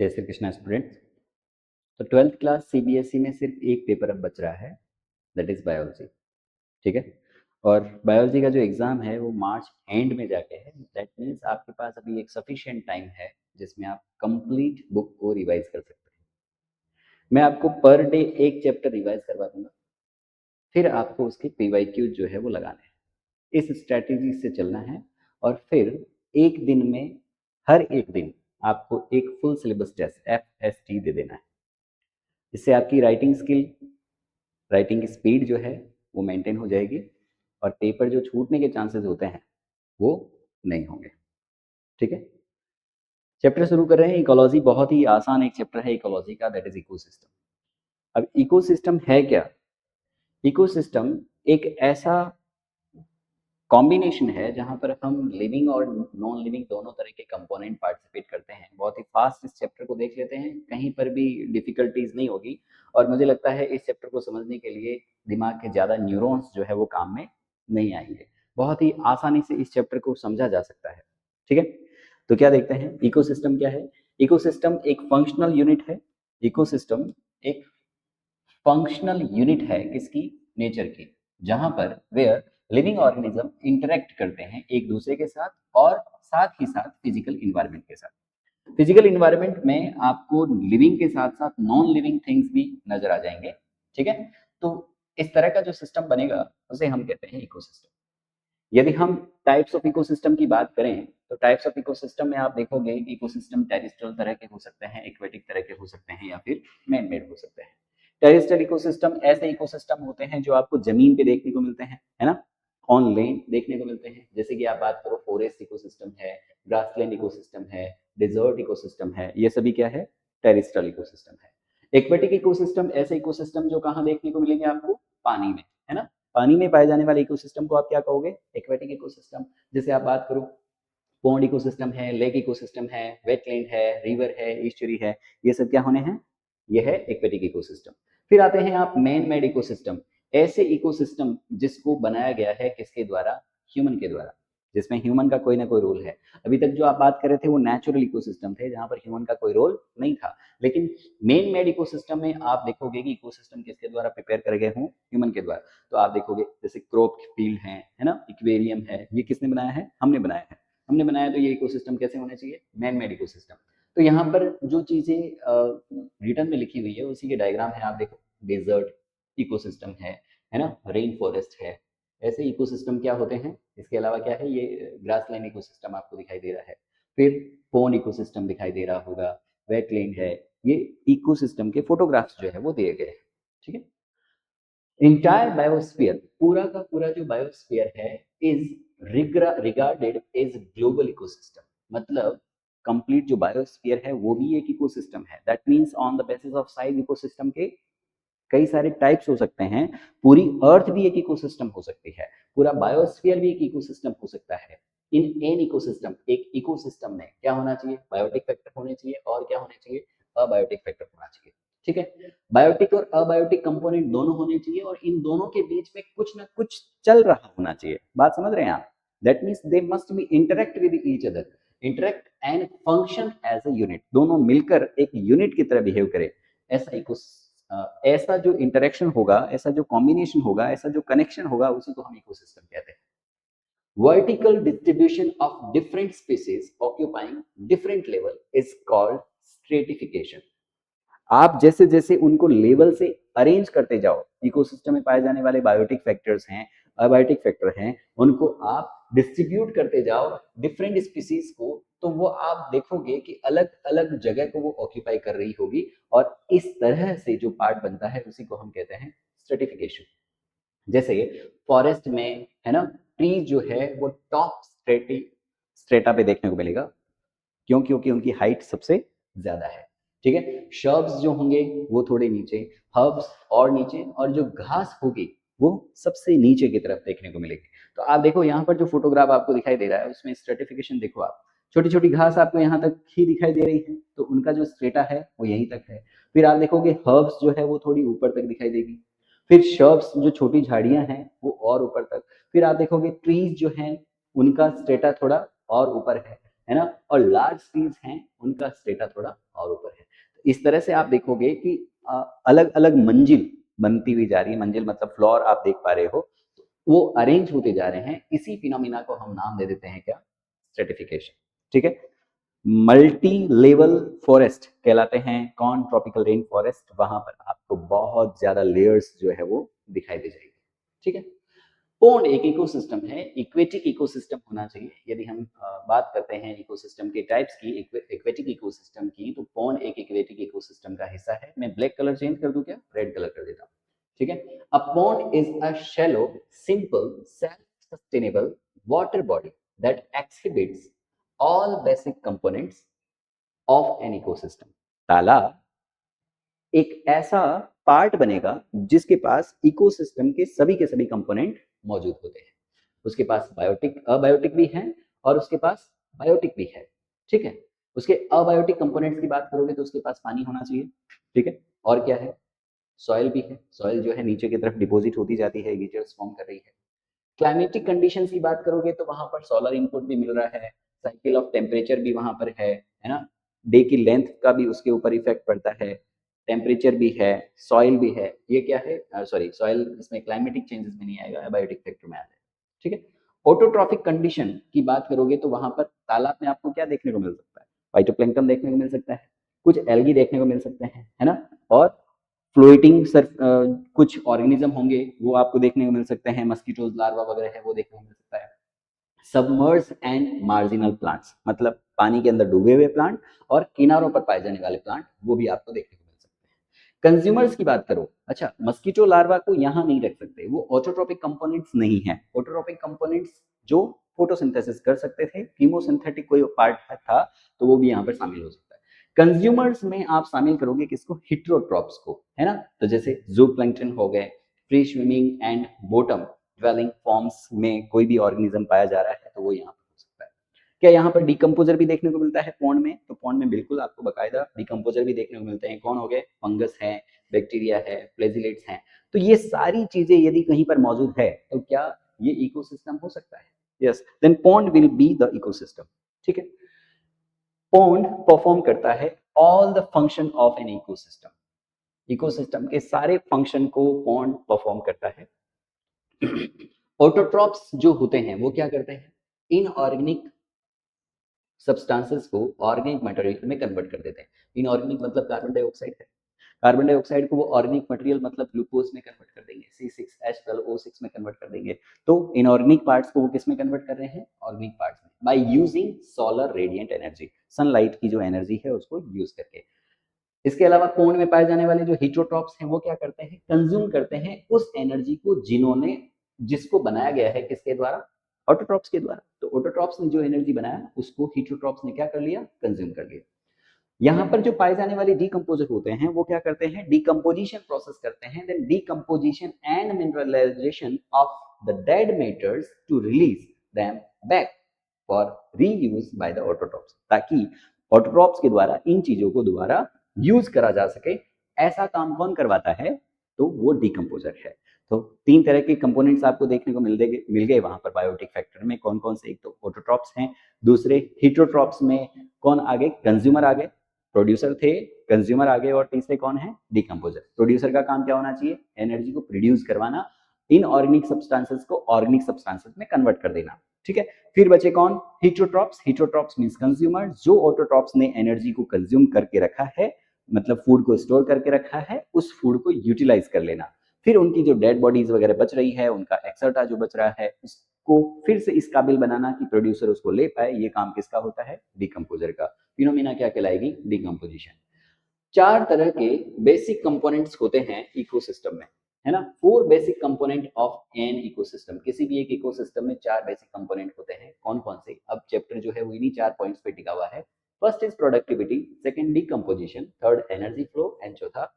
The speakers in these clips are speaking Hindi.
जय श्री कृष्णा स्टूडेंट्स। तो 12th क्लास सीबीएसई में सिर्फ एक पेपर अब बच रहा है, दैट इज़ बायोलॉजी। ठीक है। और बायोलॉजी का जो एग्ज़ाम है वो मार्च एंड में जाके है। दैट मीन्स आपके पास अभी एक सफिशिएंट टाइम है जिसमें आप कंप्लीट बुक को रिवाइज कर सकते हैं। मैं आपको पर डे एक चैप्टर रिवाइज करवा दूंगा, फिर आपको उसके पीवाईक्यू जो है वो लगाने हैं। इस स्ट्रैटेजी से चलना है और फिर एक दिन में, हर एक दिन आपको एक फुल सिलेबस टेस्ट FST दे देना है। इससे आपकी राइटिंग स्किल, राइटिंग की स्पीड जो है वो मेंटेन हो जाएगी और पेपर जो छूटने के चांसेस होते हैं वो नहीं होंगे। ठीक है। चैप्टर शुरू कर रहे हैं। इकोलॉजी बहुत ही आसान एक चैप्टर है इकोलॉजी का, दैट इज इकोसिस्टम। अब इकोसिस्टम है क्या? इकोसिस्टम एक ऐसा कॉम्बिनेशन है जहां पर हम लिविंग और नॉन लिविंग दोनों तरह के कंपोनेंट पार्टिसिपेट करते हैं। बहुत ही फास्ट इस चैप्टर को देख लेते हैं, कहीं पर भी डिफिकल्टीज नहीं होगी। और मुझे लगता है इस चैप्टर को समझने के लिए दिमाग के ज़्यादा न्यूरॉन्स जो है वो काम में नहीं आएंगे। बहुत ही आसानी से इस चैप्टर को समझा जा सकता है। ठीक है। तो क्या देखते हैं, इकोसिस्टम क्या है? इकोसिस्टम एक फंक्शनल यूनिट है। इकोसिस्टम एक फंक्शनल यूनिट है किसकी? नेचर की, जहां पर वेयर लिविंग ऑर्गेनिज्म इंटरेक्ट करते हैं एक दूसरे के साथ और साथ ही साथ फिजिकल इन्वायरमेंट के साथ। फिजिकल इन्वायरमेंट में आपको लिविंग के साथ साथ नॉन लिविंग थिंग्स भी नजर आ जाएंगे। ठीक है। तो इस तरह का जो सिस्टम बनेगा उसे हम कहते हैं इकोसिस्टम। यदि हम टाइप्स ऑफ इकोसिस्टम की बात करें तो टाइप्स ऑफ इकोसिस्टम में आप देखोगे इकोसिस्टम टेरेस्ट्रियल तरह के हो सकते हैं, एक्वेटिक तरह के हो सकते हैं या फिर मैन मेड हो सकते हैं। टेरेस्ट्रियल इकोसिस्टम ऐसे इकोसिस्टम होते हैं जो आपको जमीन पे देखने को मिलते हैं, है ना, ऑन लैंड देखने को मिलते हैं। जैसे कि आप बात करो, फॉरेस्ट इकोसिस्टम है, ग्रासलैंड इकोसिस्टम है, डिजर्ट इकोसिस्टम है, ये सभी क्या है? टेरेस्ट्रियल इकोसिस्टम है। एक्वेटिक इकोसिस्टम ऐसे इकोसिस्टम जो कहाँ देखने को मिलेंगे? आपको पानी में, है ना। पानी में पाए जाने वाले इकोसिस्टम को आप क्या कहोगे? Aquatic ecosystem. जैसे आप बात करो, पॉन्ड इकोसिस्टम है, लेक इकोसिस्टम है, वेटलैंड है, रिवर है, ईस्चुरी है, ये सब क्या होने हैं? ये है एक्वेटिक इकोसिस्टम। फिर आते हैं आप मैन मेड इकोसिस्टम। ऐसे इकोसिस्टम जिसको बनाया गया है किसके द्वारा? ह्यूमन के द्वारा, जिसमें ह्यूमन का कोई ना कोई रोल है। अभी तक जो आप बात कर रहे थे वो नेचुरल इकोसिस्टम थे जहां पर ह्यूमन का कोई रोल नहीं था। लेकिन मेन मेड इकोसिस्टम में आप देखोगे कि इकोसिस्टम किसके द्वारा प्रिपेयर करे गए हों? ह्यूमन के द्वारा। तो आप देखोगे जैसे क्रॉप फील्ड है ना, इक्वेरियम है, ये किसने बनाया है? हमने बनाया है। हमने बनाया, तो ये इकोसिस्टम कैसे होने चाहिए? Man made ecosystem. तो यहाँ पर जो चीजें रिटर्न में लिखी हुई है उसी के डायग्राम है, आप देखो। डेजर्ट इकोसिस्टम है ना, रेन फॉरेस्ट है। ऐसे इकोसिस्टम क्या होते हैं? इसके अलावा क्या है? ये ग्रासलैंड इकोसिस्टम आपको दिखाई दे रहा है। फिर पोन इकोसिस्टम दिखाई दे रहा होगा, वेटलैंड है। ये इकोसिस्टम के फोटोग्राफ्स जो है वो दिए गए हैं। ठीक है। इंटायर बायोस्फीयर, पूरा का पूरा जो बायोस्फीयर है, is regarded as global ecosystem. मतलब कंप्लीट जो बायोस्फीयर है वो भी एक इकोसिस्टम है। That means on the basis of size ecosystem के कई सारे टाइप्स हो सकते हैं। पूरी अर्थ भी एक इकोसिस्टम हो सकती है, पूरा बायोस्फीयर भी एक इकोसिस्टम हो सकता है। इन एन इकोसिस्टम, एक इकोसिस्टम में क्या होना चाहिए? बायोटिक फैक्टर होने चाहिए और क्या होने चाहिए? अबायोटिक फैक्टर होना चाहिए। ठीक है। बायोटिक और अबायोटिक कंपोनेंट दोनों होने चाहिए और इन दोनों के बीच में कुछ ना कुछ चल रहा होना चाहिए। बात समझ रहे हैं आप? That means they must be interact with each other, interact and function as a unit. दोनों मिलकर एक यूनिट की तरह बिहेव करे। ऐसा ऐसा जो इंटरेक्शन होगा, ऐसा जो कॉम्बिनेशन होगा, ऐसा जो कनेक्शन होगा, उसी को हम इकोसिस्टम कहते हैं। Vertical distribution of different species occupying different level is called stratification. आप जैसे जैसे उनको लेवल से अरेंज करते जाओ, इकोसिस्टम में पाए जाने वाले बायोटिक फैक्टर्स हैं, अबायोटिक फैक्टर हैं, उनको आप डिस्ट्रीब्यूट करते जाओ डिफरेंट स्पीसीज को, तो वो आप देखोगे कि अलग अलग जगह को वो ऑक्यूपाई कर रही होगी। और इस तरह से जो पार्ट बनता है उसी को हम कहते हैं स्ट्रेटिफिकेशन। जैसे फॉरेस्ट में, है ना, ट्री जो है वो टॉप स्ट्रेटा पे देखने को मिलेगा। क्यों? क्योंकि उनकी हाइट सबसे ज्यादा है। ठीक है। शर्ब्स जो होंगे वो थोड़े नीचे, हर्ब्स और नीचे, और जो घास होगी वो सबसे नीचे की तरफ देखने को मिलेगी। तो आप देखो यहाँ पर जो फोटोग्राफ आपको दिखाई दे रहा है उसमें स्ट्रेटिफिकेशन देखो आप। छोटी छोटी घास आपको यहाँ तक ही दिखाई दे रही है, तो उनका जो स्ट्रेटा है वो यहीं तक है। फिर आप देखोगे हर्ब्स जो है वो थोड़ी ऊपर तक दिखाई देगी। फिर शर्ब्स जो छोटी झाड़ियां हैं वो और ऊपर तक। फिर आप देखोगे ट्रीज जो हैं उनका स्ट्रेटा थोड़ा और ऊपर है ना, और लार्ज ट्रीज हैं उनका स्ट्रेटा थोड़ा और ऊपर है। इस तरह से आप देखोगे कि अलग अलग मंजिल बनती हुई जा रही है, मंजिल मतलब फ्लोर आप देख पा रहे हो, वो अरेंज होते जा रहे हैं। इसी फिनोमिना को हम नाम दे देते हैं क्या, स्ट्रेटिफिकेशन। ठीक है, मल्टी लेवल फॉरेस्ट कहलाते हैं कौन, ट्रॉपिकल रेन फॉरेस्ट। वहां पर आपको बहुत ज्यादा लेयर्स जो है वो दिखाई दे जाएगी। ठीक है, पौंड एक इकोसिस्टम है, इक्वेटिक इकोसिस्टम होना चाहिए। यदि हम बात करते हैं इकोसिस्टम के टाइप्स की, इक्वेटिक इकोसिस्टम की, तो पौंड एक इक्वेटिक इकोसिस्टम का हिस्सा है। मैं ब्लैक कलर चेंज कर दूं क्या, रेड कलर कर देता हूं। ठीक है, a pond is a shallow simple self sustainable water body that exhibits all basic components of an ecosystem. तालाब एक ऐसा पार्ट बनेगा जिसके पास इकोसिस्टम के सभी कंपोनेंट मौजूद होते हैं। उसके पास बायोटिक अबायोटिक भी है और उसके पास बायोटिक भी है। ठीक है, उसके अबायोटिक कंपोनेंट्स की बात करोगे तो उसके पास पानी होना चाहिए। ठीक है, और क्या है, सॉइल भी है। सॉइल जो है नीचे की तरफ डिपॉजिट होती जाती है, गिजर्स फॉर्म कर रही है। क्लाइमेटिक कंडीशंस की बात करोगे तो वहां पर सोलर इनपुट भी मिल रहा है, साइकिल ऑफ टेम्परेचर भी वहां पर है ना, डे की लेंथ का भी उसके ऊपर इफेक्ट पड़ता है, टेम्परेचर भी है, सॉइल भी है। ये क्या है, सॉरी सॉइल इसमें क्लाइमेटिक चेंजेस में नहीं आएगा, बायोटिक फैक्टर में आता है। ठीक है, ऑटोट्रॉफिक कंडीशन की बात करोगे तो वहां पर तालाब में आपको क्या देखने को मिल सकता है, फाइटोप्लैंक्टन देखने को मिल सकता है, कुछ एल्गी देखने को मिल सकते हैं, है ना, और फ्लोटिंग कुछ ऑर्गेनिज्म होंगे वो आपको देखने को मिल सकते हैं, मस्कीटोज लार्वा वगैरह है वो देखने को मिल सकता है। सबमर्ज एंड मार्जिनल प्लांट्स मतलब पानी के अंदर डूबे हुए प्लांट और किनारों पर पाए जाने वाले प्लांट वो भी आपको देखने को मिल सकते हैं। कंज्यूमर्स की बात करो, अच्छा मस्कीटो लार्वा को यहाँ नहीं रख सकते, वो ऑटोट्रोपिक कंपोनेंट्स नहीं है। ऑटोट्रोपिक कंपोनेंट्स जो फोटोसिंथेसिस कर सकते थे, कीमोसिंथेटिक कोई पार्ट था तो वो भी यहाँ पर शामिल हो सकता है। कंज्यूमर्स में आप शामिल करोगे किसको, हिट्रोट्रॉप्स को, है ना, तो जैसे जूप्लैंक्टन हो गए, free swimming and bottom dwelling forms में कोई भी ऑर्गेनिज्म पाया जा रहा है तो वो यहाँ पर हो सकता है। क्या यहाँ पर डिकम्पोजर भी देखने को मिलता है पौंड में, तो पौंड में बिल्कुल आपको बकायदा डिकम्पोजर भी देखने को मिलते हैं। कौन हो गए, फंगस है, बैक्टीरिया है, फ्लैजिलेट्स हैं। तो ये सारी चीजें यदि कहीं पर मौजूद है तो क्या ये इकोसिस्टम हो सकता है, yes, then pond will be the ecosystem. ठीक है, पौंड परफॉर्म करता है all the function of an ecosystem. Ecosystem के सारे फंक्शन को पौंड परफॉर्म करता है। ऑटोट्रॉप्स जो होते हैं वो क्या करते हैं, इनऑर्गेनिक सब्सटेंसेस को ऑर्गेनिक मटेरियल में कन्वर्ट कर देते हैं। इनऑर्गेनिक मतलब कार्बन डाइऑक्साइड है, कार्बन डाइऑक्साइड को वो ऑर्गेनिक मटेरियल मतलब ग्लूकोज में कन्वर्ट कर देंगे, C6H12O6 में कन्वर्ट कर देंगे। तो इनऑर्गेनिक पार्ट्स को वो किस में कन्वर्ट कर रहे हैं, ऑर्गेनिक पार्ट्स में, by using solar radiant energy, sunlight की जो एनर्जी है उसको यूज करके। इसके अलावा पौंड में पाए जाने वाले जो हिट्रोट्रॉप्स हैं वो क्या करते हैं, कंज्यूम करते हैं उस एनर्जी को जिन्होंने, जिसको बनाया गया है किसके द्वारा, ऑटोट्रॉप्स के द्वारा। तो ऑटोट्रॉप्स ने जो एनर्जी बनाया उसको हिट्रोट्रॉप्स ने क्या कर लिया, कंज्यूम कर लिया। यहाँ पर जो पाए जाने वाले डीकम्पोजर होते हैं वो क्या करते हैं, डीकम्पोजिशन प्रोसेस करते हैं, then decomposition and mineralisation of the dead matters to release them back for reuse by the autotrophs, ताकि ऑटोट्रॉप्स के द्वारा इन चीजों को दोबारा यूज करा जा सके। ऐसा काम कौन करवाता है, तो वो डीकम्पोजर है। तो तीन तरह के कंपोनेंट्स आपको देखने को मिल गए वहां पर बायोटिक फैक्टर में। कौन कौन से, एक तो ऑटोट्रॉप्स हैं, दूसरे हिट्रोट्रॉप्स में कौन आगे, कंज्यूमर आगे, प्रोड्यूसर थे, कंज्यूमर आगे, और तीसरे कौन है, डिकम्पोजर। प्रोड्यूसर का काम क्या होना चाहिए, एनर्जी को प्रोड्यूस करवाना, इनऑर्गेनिक सब्सटेंसेस को ऑर्गेनिक सब्सटेंसेस में कन्वर्ट कर देना। ठीक है, फिर बचे कौन, हिट्रोट्रॉप्स। हिट्रोट्रॉप्स मींस कंज्यूमर, जो ऑटोट्रॉप्स ने एनर्जी को कंज्यूम करके रखा है, मतलब फूड को स्टोर करके रखा है, उस फूड को यूटिलाइज कर लेना। फिर उनकी जो डेड बॉडीज वगैरह बच रही है, उनका एक्सर्टा जो बच रहा है, उसको फिर से इस काबिल बनाना कि प्रोड्यूसर उसको ले पाए, ये काम किसका होता है, डिकम्पोजर का। फिनोमिना क्या कहलाएगी, डिकम्पोजिशन। चार तरह के बेसिक कंपोनेंट्स होते हैं इकोसिस्टम में, है ना, four basic component of an ecosystem. किसी भी एक इकोसिस्टम में चार बेसिक कंपोनेंट होते हैं, कौन कौन से, अब चैप्टर जो है वो इन्हीं चार पॉइंट्स पे टिका हुआ है। First is productivity, second decomposition, third energy flow and चौथा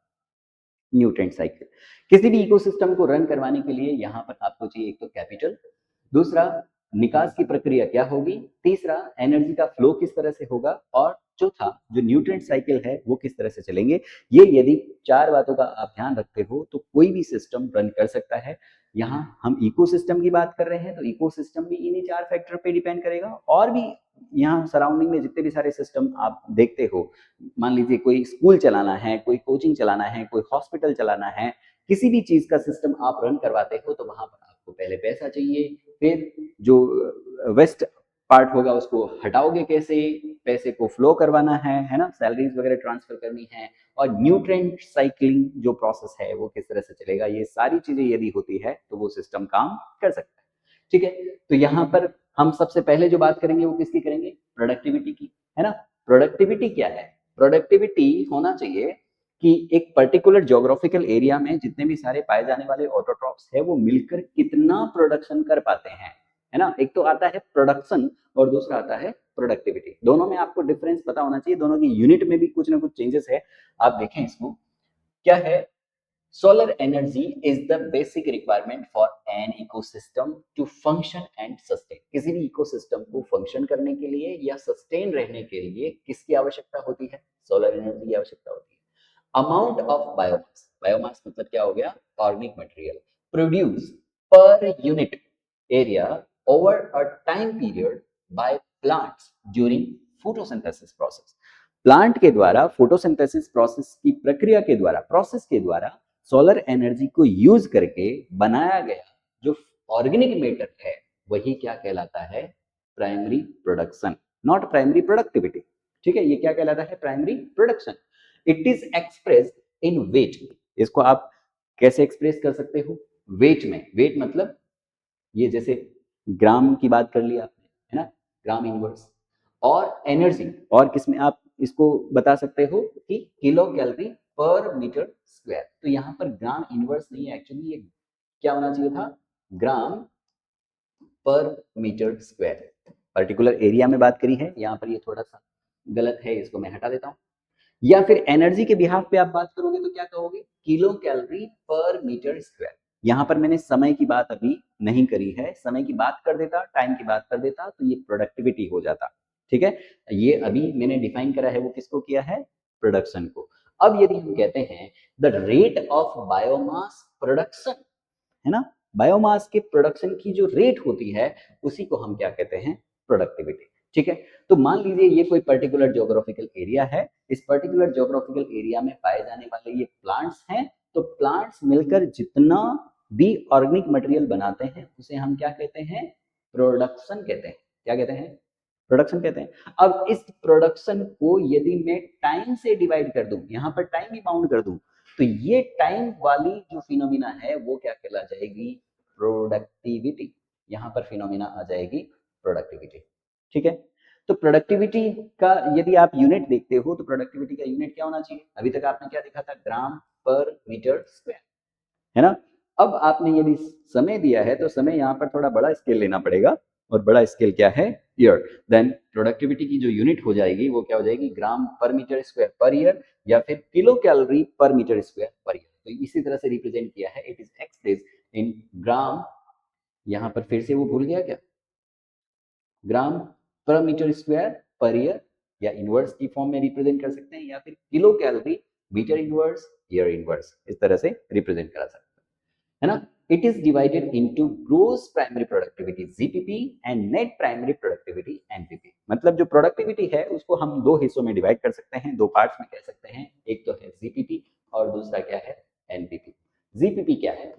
न्यूट्रिएंट साइकिल। किसी भी इकोसिस्टम को रन करवाने के लिए यहाँ पर आपको चाहिए एक तो कैपिटल, दूसरा निकास की प्रक्रिया क्या होगी, तीसरा एनर्जी का फ्लो किस तरह से होगा, और चौथा जो न्यूट्रिएंट साइकिल है वो किस तरह से चलेंगे। ये यदि चार बातों का आप ध्यान रखते हो तो कोई भी सिस्टम रन कर सकता है। यहाँ हम इकोसिस्टम की बात कर रहे हैं तो इकोसिस्टम भी इन्हीं चार फैक्टर पे डिपेंड करेगा, और भी यहाँ सराउंडिंग में जितने भी सारे सिस्टम आप देखते हो, मान लीजिए कोई स्कूल चलाना है, कोई कोचिंग चलाना है, कोई हॉस्पिटल चलाना है, किसी भी चीज का सिस्टम आप रन करवाते हो तो वहां पर आपको पहले पैसा चाहिए, फिर जो वेस्ट पार्ट होगा उसको हटाओगे कैसे, पैसे को फ्लो करवाना है ना, सैलरीज वगैरह ट्रांसफर करनी है, और न्यूट्रेंट साइक्लिंग जो प्रोसेस है वो किस तरह से चलेगा, ये सारी चीजें यदि होती है तो वो सिस्टम काम कर सकता है। ठीक है, तो यहाँ पर हम सबसे पहले जो बात करेंगे वो किसकी करेंगे, प्रोडक्टिविटी की, है ना। प्रोडक्टिविटी क्या है, प्रोडक्टिविटी होना चाहिए कि एक पर्टिकुलर ज्योग्राफिकल एरिया में जितने भी सारे पाए जाने वाले ऑटोट्रॉप्स है वो मिलकर कितना प्रोडक्शन कर पाते हैं, है ना। एक तो आता है प्रोडक्शन और दूसरा आता है प्रोडक्टिविटी, दोनों में आपको डिफरेंस पता होना चाहिए, दोनों की यूनिट में भी कुछ ना कुछ चेंजेस है। आप देखें इसको क्या है, solar energy is the basic requirement for an ecosystem to function and sustain। किसी भी इकोसिस्टम को फंक्शन करने के लिए या सस्टेन रहने के लिए किसकी आवश्यकता होती है, सोलर एनर्जी की आवश्यकता होती है। अमाउंट ऑफ बायोमास, बायोमास मतलब क्या हो गया, organic material produce per unit area over a time period by plants during photosynthesis process. Plant के द्वारा फोटोसिंथेसिस प्रोसेस के द्वारा सोलर एनर्जी को यूज करके बनाया गया जो ऑर्गेनिक मैटर है वही क्या कहलाता है, primary production, not primary productivity. ठीक है, ये क्या कहलाता है, primary production. It is expressed in weight, इसको आप कैसे एक्सप्रेस कर सकते हो, वेट में, वेट मतलब ये जैसे ग्राम की बात कर लिया आपने, है ना, ग्राम इनवर्स, और एनर्जी, और किसमें आप इसको बता सकते हो कि किलो कैलोरी पर मीटर स्क्वायर। तो यहाँ पर ग्राम इनवर्स नहीं है, एक्चुअली ये क्या होना चाहिए था, ग्राम per metre square. Particular area में बात करी है, यहाँ पर ये थोड़ा सा गलत है, इसको मैं हटा देता हूँ। या फिर एनर्जी के बिहाफ पे आप बात करोगे तो क्या कहोगे, किलो कैलोरी पर मीटर स्क्वायर। यहाँ पर मैंने समय की बात अभी नहीं करी है, समय की बात कर देता, टाइम की बात कर देता तो ये प्रोडक्टिविटी हो जाता। ठीक है, ये अभी मैंने डिफाइन करा है वो किसको किया है, प्रोडक्शन को। अब यदि हम कहते हैं the rate of biomass production, है ना, बायोमास के प्रोडक्शन की जो रेट होती है उसी को हम क्या कहते हैं, प्रोडक्टिविटी। ठीक है, तो मान लीजिए ये कोई पर्टिकुलर ज्योग्राफिकल एरिया है, इस पर्टिकुलर ज्योग्राफिकल एरिया में पाए जाने वाले ये प्लांट्स हैं, तो प्लांट्स मिलकर जितना भी ऑर्गेनिक मटेरियल बनाते हैं उसे हम क्या कहते हैं, प्रोडक्शन कहते हैं। क्या कहते हैं, प्रोडक्शन कहते हैं। अब इस प्रोडक्शन को यदि मैं टाइम से डिवाइड कर दूं, यहां पर टाइम भी बाउंड कर दूं, तो ये टाइम वाली जो फिनोमिना है वो क्या कहला जाएगी, प्रोडक्टिविटी। यहां पर फिनोमिना आ जाएगी प्रोडक्टिविटी। ठीक है, तो प्रोडक्टिविटी का यदि आप यूनिट देखते हो तो प्रोडक्टिविटी का यूनिट क्या होना चाहिए, अभी तक आपने क्या देखा था, ग्राम पर मीटर स्क्वायर, है ना। अब आपने यदि समय दिया है तो समय यहाँ पर थोड़ा बड़ा स्केल लेना पड़ेगा, और बड़ा स्केल क्या है, ईयर। देन प्रोडक्टिविटी की जो यूनिट हो जाएगी वो क्या हो जाएगी, ग्राम per metre square per year, या फिर किलो कैलोरी पर मीटर स्क्वायर पर ईयर। तो इसी तरह से रिप्रेजेंट किया है, इट इज एक्सप्रेस इन ग्राम, यहाँ पर फिर से वो भूल गया क्या, gram per metre square per year, या इनवर्स की फॉर्म में रिप्रेजेंट कर सकते हैं, या फिर kilocalorie metre inverse year inverse, इस तरह से रिप्रेजेंट करा सकते हैं, है ना। It is divided into gross primary productivity GPP and net primary productivity NPP. मतलब जो प्रोडक्टिविटी है उसको हम दो हिस्सों में डिवाइड कर सकते हैं, दो पार्ट्स में कह सकते हैं, एक तो है जीपीपी और दूसरा क्या है, एनपीपी। जीपीपी क्या है,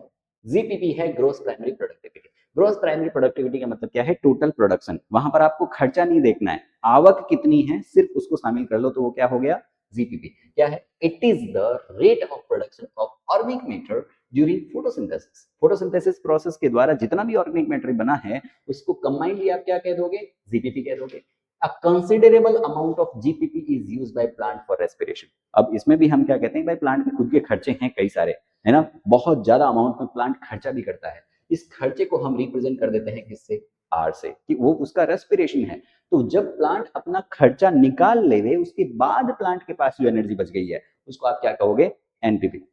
जीपीपी है gross primary productivity. Gross primary productivity का मतलब क्या है, टोटल प्रोडक्शन। वहां पर आपको खर्चा नहीं देखना है, आवक कितनी है सिर्फ उसको शामिल कर लो तो वो क्या हो गया, जीपीपी। क्या है, it is the rate of production of organic matter during photosynthesis. Photosynthesis process के द्वारा जितना भी ऑर्गेनिक मैटर बना है उसको कंबाइनली आप क्या कह दोगे, जीपीपी कह दोगे। A considerable amount of GPP is used by plant for respiration। अब इसमें भी हम क्या कहते हैं, भाई प्लांट के खुद के खर्चे हैं कई सारे, है ना, बहुत ज्यादा अमाउंट में प्लांट खर्चा भी करता है। इस खर्चे को हम रिप्रेजेंट कर देते हैं किससे, आर से, कि वो उसका रेस्पिरेशन है। तो जब प्लांट अपना खर्चा निकाल लेवे उसके बाद प्लांट के पास जो एनर्जी बच गई है उसको आप क्या कहोगे, एनपीपी।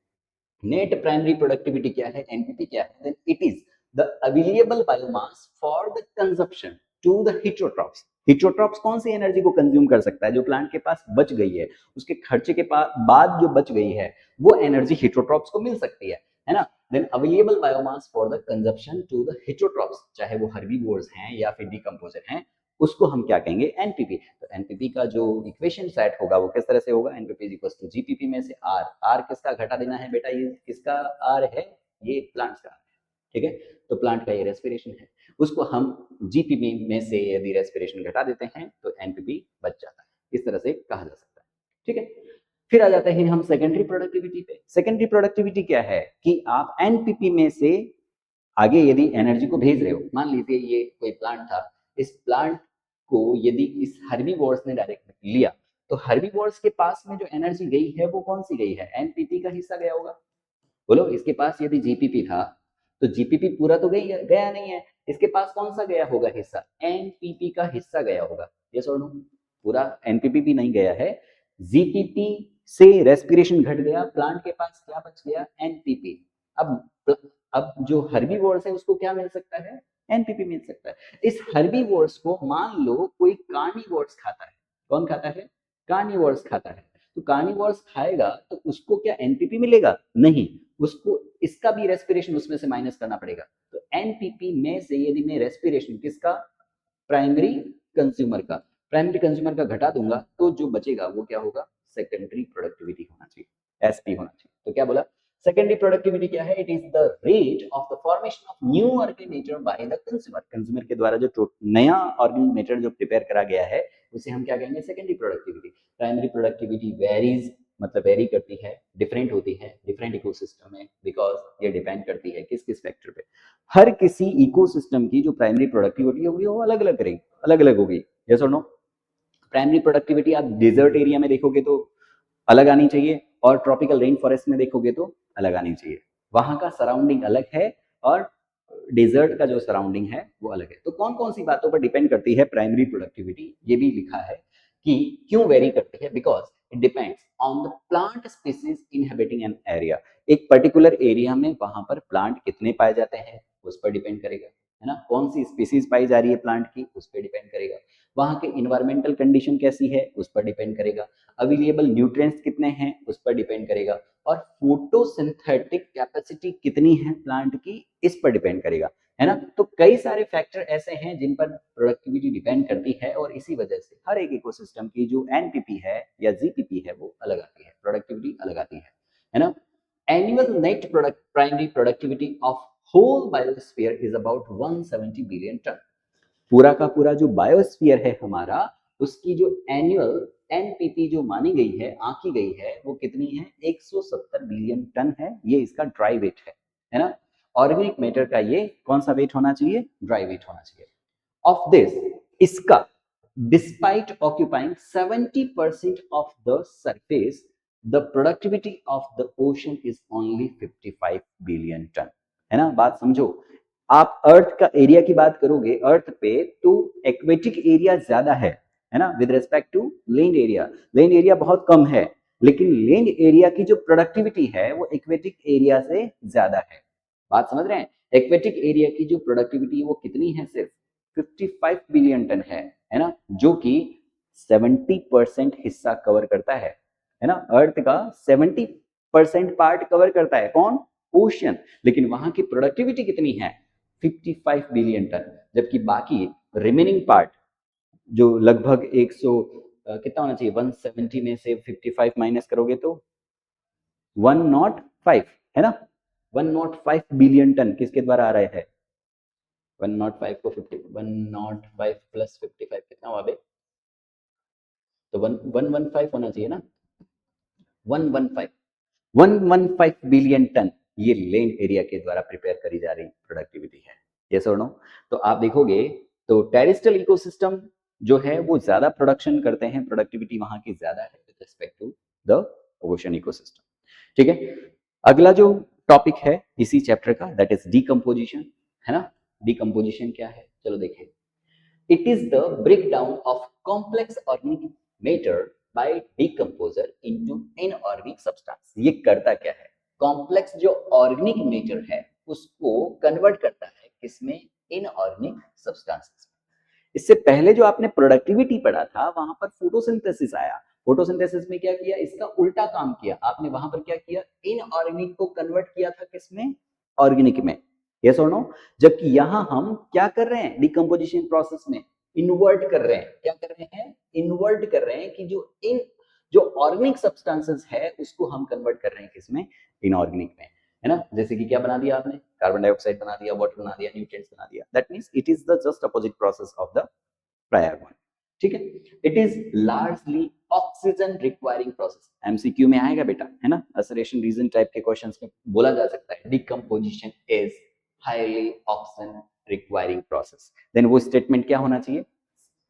नेट प्राइमरी प्रोडक्टिविटी क्या है, एनपीपी क्या है, then it is the available biomass for the consumption to the heterotrophs. Heterotrophs कौन सी एनर्जी को कंज्यूम कर सकता है, जो प्लांट के पास बच गई है, उसके खर्चे के बाद जो बच गई है वो एनर्जी हिट्रोट्रॉप्स को मिल सकती है ना। Then available biomass for the consumption to the heterotrophs, चाहे वो हर्बीवोर्स हैं या फिर डिकम्पोजर हैं, उसको हम क्या कहेंगे, एनपीपी। तो एनपीपी का जो इक्वेशन सेट होगा वो किस तरह से होगा, NPP is equal to GPP में से आर। आर किसका घटा देना है बेटा, ये किसका आर है, ये प्लांट्स का, ठीक है। तो प्लांट का ये रेस्पिरेशन है, उसको हम जीपीपी में से यदि रेस्पिरेशन घटा देते हैं तो एनपीपी बच जाता है, इस तरह से कहा जा सकता है, ठीक है। फिर आ जाते हैं हम सेकेंडरी प्रोडक्टिविटी पे। सेकेंडरी प्रोडक्टिविटी क्या है कि आप एनपीपी में से आगे यदि एनर्जी को भेज रहे हो, मान लीजिए ये कोई प्लांट था, इस प्लांट को यदि इस हर्बीवोर्स ने डायरेक्ट लिया, तो हर्बीवोर्स के पास में जो एनर्जी गई है वो कौन सी गई है, एनपीपी का हिस्सा गया होगा। बोलो, इसके पास यदि जीपीपी था तो जीपीपी पूरा तो गया नहीं है, इसके पास कौन सा गया होगा हिस्सा, एनपीपी का हिस्सा गया होगा, ये सुनो, पूरा एनपीपी भी नहीं गया है, जीपीपी से रेस्पिरेशन घट गया, प्लांट के पास क्या बच गया, एनपीपी। अब जो हर्बीवोर्स है उसको क्या मिल सकता है, एनपीपी मिल सकता है। इस हर्बीवोर्स को मान लो कोई कार्निवोर्स खाता है, कौन खाता है, कार्निवोर्स खाता है, तो कार्निवोर्स खाएगा तो उसको क्या एनपीपी मिलेगा, नहीं, उसको इसका भी रेस्पिरेशन उसमें से माइनस करना पड़ेगा। तो एनपीपी में से यदि मैं रेस्पिरेशन किसका, प्राइमरी कंज्यूमर का, प्राइमरी कंज्यूमर का घटा दूंगा तो जो बचेगा वो क्या होगा, सेकेंडरी प्रोडक्टिविटी होना चाहिए, एसपी होना चाहिए। तो क्या बोला, सेकेंडरी प्रोडक्टिविटी क्या है, it is the rate of the formation of new organic matter by the consumer. Consumer के द्वारा जो नया ऑर्गेनिक मैटर जो प्रिपेयर करा गया है उसे हम क्या कहेंगे, secondary productivity. Primary productivity varies, मतलब वेरी करती है, डिफरेंट होती है डिफरेंट इकोसिस्टम में, बिकॉज ये डिपेंड करती है किस किस फैक्टर पे। हर किसी इकोसिस्टम की जो प्राइमरी प्रोडक्टिविटी होगी वो अलग अलग रहेगी, अलग अलग होगी, यस और नो। प्राइमरी प्रोडक्टिविटी आप डेजर्ट एरिया में देखोगे तो अलग आनी चाहिए, और ट्रॉपिकल रेन फॉरेस्ट में देखोगे तो अलग आनी चाहिए, वहां का सराउंडिंग अलग है और डेजर्ट का जो सराउंडिंग है वो अलग है। तो कौन कौन सी बातों पर डिपेंड करती है प्राइमरी प्रोडक्टिविटी, ये भी लिखा है कि क्यों वेरी करती है, because it depends on the plant species inhabiting an area. एक पर्टिकुलर एरिया में वहां पर प्लांट कितने पाए जाते हैं उस पर डिपेंड करेगा, है ना, कौन सी स्पीसीज पाई जा रही है प्लांट की उस पर डिपेंड करेगा, वहां के इन्वायरमेंटल कंडीशन कैसी है उस पर डिपेंड करेगा, अवेलेबल न्यूट्रिएंट्स कितने हैं उस पर डिपेंड करेगा, और फोटोसिंथेटिक कैपेसिटी कितनी है प्लांट की इस पर डिपेंड करेगा, है ना। तो कई सारे फैक्टर ऐसे हैं जिन पर प्रोडक्टिविटी डिपेंड करती है, और इसी वजह से हर एक इकोसिस्टम की जो एनपीपी है या जीपीपी है वो अलग आती है, प्रोडक्टिविटी अलग आती है ना। Annual net product primary productivity of whole biosphere is about 170 billion ton. पूरा का पूरा जो बायोस्फीयर है हमारा, उसकी जो एनुअल एनपीपी जो मानी गई है, आंकी गई है, वो कितनी है, 170 बिलियन टन है, ये इसका ड्राई वेट है ना। ऑर्गेनिक मैटर का ये कौन सा वेट होना चाहिए, ड्राई वेट होना चाहिए। ऑफ दिस, इसका despite occupying 70% of the surface, the productivity of the ocean is only 55 billion ton, है ना। बात समझो, आप अर्थ का एरिया की बात करोगे अर्थ पे तो एक्वेटिक एरिया ज्यादा है ना, with respect to land area. Land area बहुत कम है, लेकिन लैंड एरिया की जो प्रोडक्टिविटी है वो एक्वेटिक एरिया से ज्यादा है। बात समझ रहे हैं, एक्वेटिक एरिया की जो प्रोडक्टिविटी वो कितनी है, सिर्फ 55 बिलियन टन है ना, जो कि 70% हिस्सा कवर करता है ना, अर्थ का 70% पार्ट कवर करता है कौन, ओशन, लेकिन वहां की प्रोडक्टिविटी कितनी है, 55 बिलियन टन, जबकि बाकी रिमेनिंग पार्ट जो लगभग 100 कितना होना चाहिए, 170 में से 55 माइनस करोगे तो 105, है ना, 105 बिलियन टन किसके द्वारा आ रहे हैं, 105 को 50, 105 प्लस 55 कितना हुआ बे, तो 115 होना चाहिए ना, 115 बिलियन टन ये लैंड एरिया के द्वारा प्रिपेयर करी जा रही प्रोडक्टिविटी है, यस और नो। तो आप देखोगे तो टेरेस्ट्रियल इकोसिस्टम जो है वो ज्यादा प्रोडक्शन करते हैं, प्रोडक्टिविटी वहां की ज्यादा है with respect to the ocean ecosystem, ठीक है। अगला जो टॉपिक है इसी चैप्टर का, दैट इज डीकंपोजिशन, है ना। डीकंपोजिशन क्या है, चलो देखें। It is the breakdown of complex organic matter bye decomposer into inorganic substance. ये करता क्या है, कॉम्प्लेक्स जो ऑर्गेनिक मैटर है उसको कन्वर्ट करता है किसमें, इनऑर्गेनिक सब्सटेंसेस। इससे पहले जो आपने प्रोडक्टिविटी पढ़ा था वहां पर फोटोसिंथेसिस आया, फोटोसिंथेसिस में क्या किया, इसका उल्टा काम किया आपने, वहां पर क्या किया, इनऑर्गेनिक को कन्वर्ट किया था किसमें, ऑर्गेनिक में, यस और नो। जबकि यहां हम क्या कर रहे हैं डिकम्पोजिशन प्रोसेस में, इन्वर्ट कर रहे हैं। क्या कर रहे हैं? इन्वर्ट कर रहे हैं कि जो ऑर्गेनिक सब्सटेंसेस है उसको हम कन्वर्ट कर रहे हैं किसमें? इनऑर्गेनिक में, है ना? जैसे कि क्या बना दिया आपने? कार्बन डाइऑक्साइड बना दिया, वाटर बना दिया, न्यूट्रिएंट्स बना दिया। That means it is the just opposite process of the prior one. ठीक है, it is largely oxygen requiring process. MCQ में आएगा बेटा, है ना? असरेशन रीजन टाइप के क्वेश्चंस में बोला जा सकता है decomposition is highly oxygen requiring process. Then वो स्टेटमेंट क्या होना चाहिए?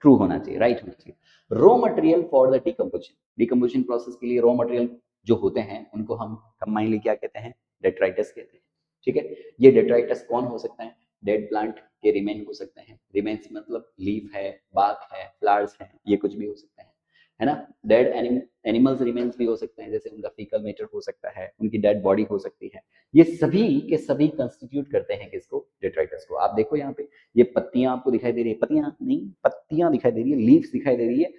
ट्रू होना चाहिए, राइट होना चाहिए। Raw material for the decomposition, decomposition process के लिए रॉ मटेरियल जो होते हैं उनको हम कंबाइनली क्या कहते हैं? डेट्राइटस कहते हैं। ठीक है, ये डेट्राइटस कौन हो सकता है? डेड प्लांट के रिमेन हो सकते हैं। रिमेन्स मतलब लीफ है, बाक है, फ्लावर्स है, ये कुछ भी हो सकते हैं, है ना? डेड एनिमल्स रिमेन्स भी हो सकते हैं, जैसे उनका फीकल मैटर हो सकता है, उनकी डेड बॉडी हो सकती है। ये सभी के सभी कंस्टिट्यूट करते हैं किसको? डेट्राइटस को। आप देखो यहाँ पे ये पत्तियां आपको दिखाई दे रही है, पत्तियां नहीं, पत्तियां दिखाई दे रही है, लीव्स दिखाई दे रही है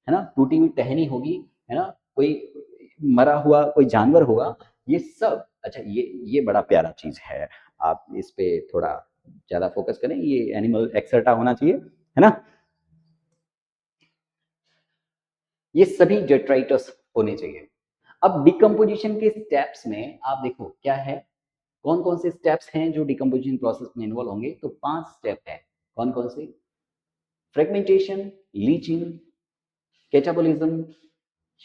ना? टूटी हुई टहनी होगी, है ना? कोई मरा हुआ कोई जानवर होगा, ये सब। अच्छा, ये बड़ा प्यारा चीज है, आप इस पे थोड़ा ज्यादा फोकस करें। ये एनिमल एक्सर्टा होना चाहिए, है ना? ये सभी डेट्राइटस होने चाहिए। अब डिकम्पोजिशन के स्टेप्स में आप देखो क्या है, कौन कौन से स्टेप्स हैं जो डिकम्पोजिशन प्रोसेस में इन्वॉल्व होंगे? तो 5 स्टेप है। कौन कौन से? Fragmentation, leaching, catabolism,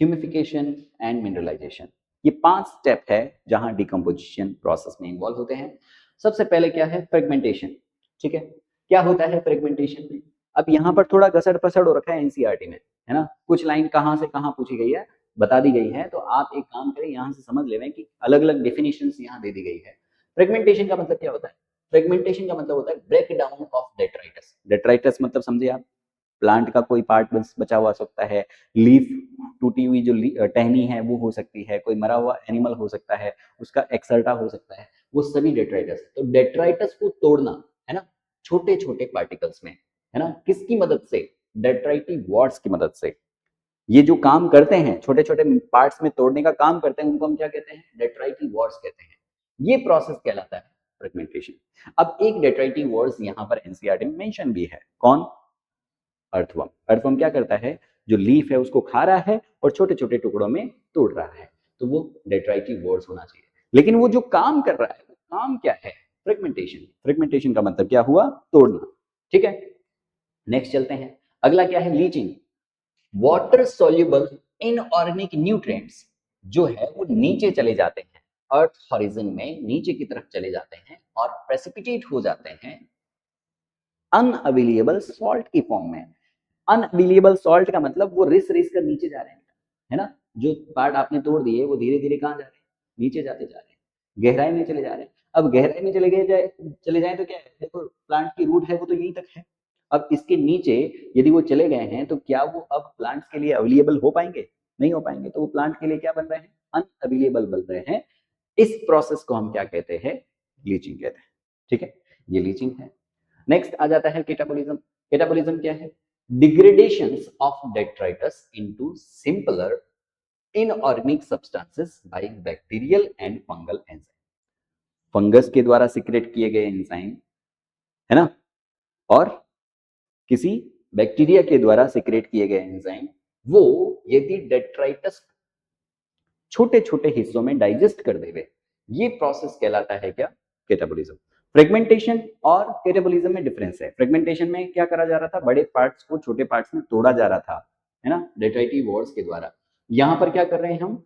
humification and mineralization. ये 5 स्टेप है जहां डिकम्पोजिशन प्रोसेस में इन्वॉल्व होते हैं। सबसे पहले क्या है? फ्रेगमेंटेशन। ठीक है, क्या होता है फ्रेगमेंटेशन में? अब यहाँ पर थोड़ा घसड़ पसड़ हो रखा है एनसीईआरटी में, है ना? कुछ लाइन कहाँ से कहाँ पूछी गई है बता दी गई है, तो आप एक काम करें, यहाँ से समझ लें कि अलग अलग डेफिनेशन यहाँ दे दी गई है। फ्रेगमेंटेशन का मतलब क्या होता है? फ्रेगमेंटेशन का मतलब होता है break down of detritus. Detritus मतलब समझे आप? प्लांट का कोई पार्ट बचा हुआ सकता है, लीफ टूटी हुई जो टहनी है वो हो सकती है, कोई मरा हुआ एनिमल हो सकता है, उसका एक्सर्टा हो सकता है, वो सभी डेट्राइटस। तो डेट्राइटस को तोड़ना, है ना, छोटे छोटे पार्टिकल्स में, है ना, किसकी मदद से? डेट्राइटिव वॉर्ड्स की मदद से। ये जो काम करते हैं छोटे छोटे पार्ट्स में तोड़ने का काम करते हैं, उनको हम क्या कहते हैं? डेट्राइटिव वॉर्ड्स कहते हैं। ये प्रोसेस कहलाता है फ्रेगमेंटेशन। अब एक डेट्राइटिव वॉर्ड्स यहाँ पर एनसीईआरटी में मेंशन भी है, कौन? अर्थवर्म। अर्थवर्म क्या करता है? जो लीफ है उसको खा रहा है और छोटे छोटे टुकड़ों में तोड़ रहा है, तो वो डेट्राइटिव वॉर्ड्स होना चाहिए। लेकिन वो जो काम कर रहा है वो काम क्या है? फ्रेगमेंटेशन। फ्रेगमेंटेशन का मतलब क्या हुआ? तोड़ना। ठीक है, नेक्स्ट चलते हैं। अगला क्या है? Leaching. Water soluble inorganic nutrients जो है वो नीचे चले जाते हैं, अर्थ हॉरिजन में नीचे की तरफ चले जाते हैं और प्रेसिपिटेट हो जाते हैं अनअवेलेबल सॉल्ट की फॉर्म में। अनअवेलेबल सॉल्ट का मतलब वो रिस रिस कर नीचे जा रहे हैं, है ना? जो पार्ट आपने तोड़ दिए वो धीरे धीरे कहाँ जा रहे हैं? नीचे जाते जा रहे हैं, गहराई में चले जा रहे हैं। अब गहराई में चले जाए तो क्या है? देखो प्लांट की रूट है वो तो यहीं तक है। अब इसके नीचे यदि वो चले गए हैं तो क्या वो अब प्लांट्स के लिए अवेलेबल हो पाएंगे? नहीं हो पाएंगे। तो वो प्लांट के लिए क्या बन रहे हैं? अनअवेलेबल बन रहे हैं। इस प्रोसेस को हम क्या कहते हैं? लीचिंग कहते हैं। ठीक है, ये लीचिंग है। नेक्स्ट आ जाता है कैटाबोलिज्म। कैटाबोलिज्म क्या है? Degradation of detritus into simpler inorganic substances bye bacterial and fungal enzyme. Fungus के द्वारा सिक्रेट किए गए एंजाइम, है ना, और किसी बैक्टीरिया के द्वारा सिक्रेट किए गए एंजाइम, वो यदि डेट्राइटस छोटे छोटे हिस्सों में डाइजेस्ट कर देवे, ये प्रोसेस कहलाता है क्या? कैटाबोलिज्म। फ्रेगमेंटेशन और कैटाबोलिज्म में डिफरेंस है। फ्रेगमेंटेशन में क्या करा जा रहा था? बड़े पार्ट्स को छोटे पार्ट्स में तोड़ा जा रहा था, है ना, डेट्राइटिव वॉर्ड्स के द्वारा। यहां पर क्या कर रहे हैं हम?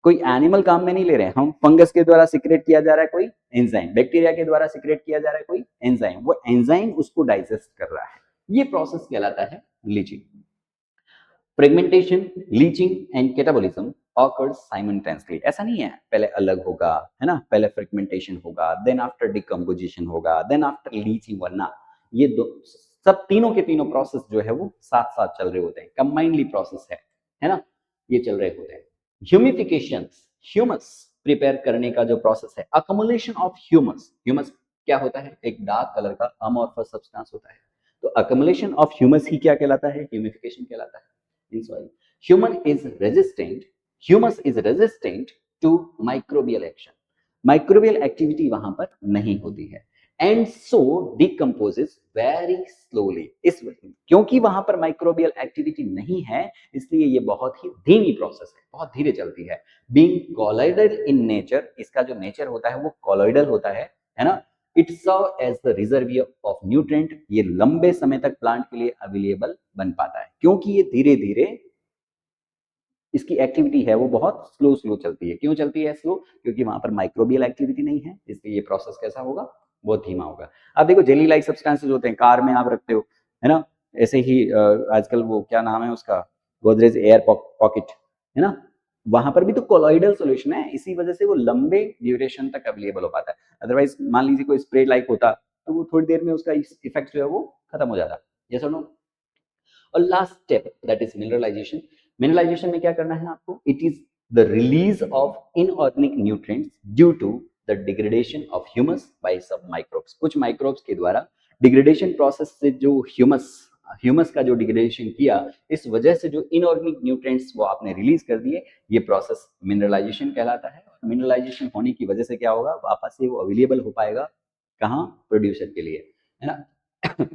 कोई एनिमल काम में नहीं ले रहे हैं हम, फंगस के द्वारा सिक्रेट किया जा रहा है कोई एंजाइम, बैक्टीरिया के द्वारा सिक्रेट किया जा रहा है कोई एंजाइम, वो एंजाइम उसको डाइजेस्ट कर रहा है। ये प्रोसेस कहलाता है leaching. Fragmentation, leaching and catabolism occurs simultaneously। ऐसा नहीं है पहले अलग होगा, है ना, पहले फ्रेगमेंटेशन होगा, देन आफ्टर डिकम्पोजिशन होगा, देन आफ्टर लीचिंग, वरना ये दो सब तीनों के तीनों प्रोसेस जो है वो साथ साथ चल रहे होते हैं, कंबाइनली प्रोसेस है ना, ये चल रहे होते हैं। ह्यूमिफिकेशन, ह्यूमस प्रिपेयर करने का जो प्रोसेस है, अकमुलेशन ऑफ ह्यूमस। ह्यूमस क्या होता है? एक डार्क कलर का अमॉर्फस सब्सटेंस होता है। तो अकमुलेशन ऑफ ह्यूमस ही क्या कहलाता है? ह्यूमिफिकेशन कहलाता है in soil. Human is resistant, humus is resistant to microbial action। Microbial activity वहां पर नहीं होती है। And so decomposes very slowly. इस क्योंकि वहां पर माइक्रोबियल एक्टिविटी नहीं है, इसलिए ये बहुत ही धीमी प्रोसेस है, बहुत धीरे चलती है। बीइंग कॉलोइडल इन नेचर, इसका जो नेचर होता है वो कॉलोइडल होता है ना। It serve as the reservoir of nutrient, ये लंबे समय तक प्लांट के लिए अवेलेबल बन पाता है, क्योंकि ये धीरे धीरे इसकी एक्टिविटी है वो बहुत स्लो स्लो चलती है। क्यों चलती है स्लो? क्योंकि वहां पर माइक्रोबियल एक्टिविटी नहीं है, इसलिए ये प्रोसेस कैसा होगा, बहुत धीमा होगा। अब देखो जेली लाइक सब्सटेंसेस होते हैं, कार में आप रखते हो, है ना, ऐसे ही आजकल वो क्या नाम है उसका, गोदरेज एयर पॉकेट, है ना, वहां पर भी तो कोलॉइडल सॉल्यूशन है, इसी वजह से वो लंबे ड्यूरेशन तक अवेलेबल हो पाता है। अदरवाइज मान लीजिए कोई स्प्रे लाइक होता तो वो थोड़ी देर में उसका इफेक्ट जो है वो खत्म हो जाता। यस और नो? और last step that is mineralization. Mineralization में क्या करना है आपको? It is the release of inorganic nutrients due to the degradation of humus by some microbes. कुछ माइक्रोब्स के द्वारा डिग्रेडेशन प्रोसेस से जो ह्यूमस का जो डिग्रेडेशन किया, इस वजह से जो इनऑर्गेनिक न्यूट्रिएंट्स वो आपने रिलीज कर दिए, ये प्रोसेस मिनरलाइजेशन कहलाता है। और मिनरलाइजेशन होने की वजह से क्या होगा, वापस से वो अवेलेबल हो पाएगा कहाँ? प्रोड्यूसर के लिए, है ना।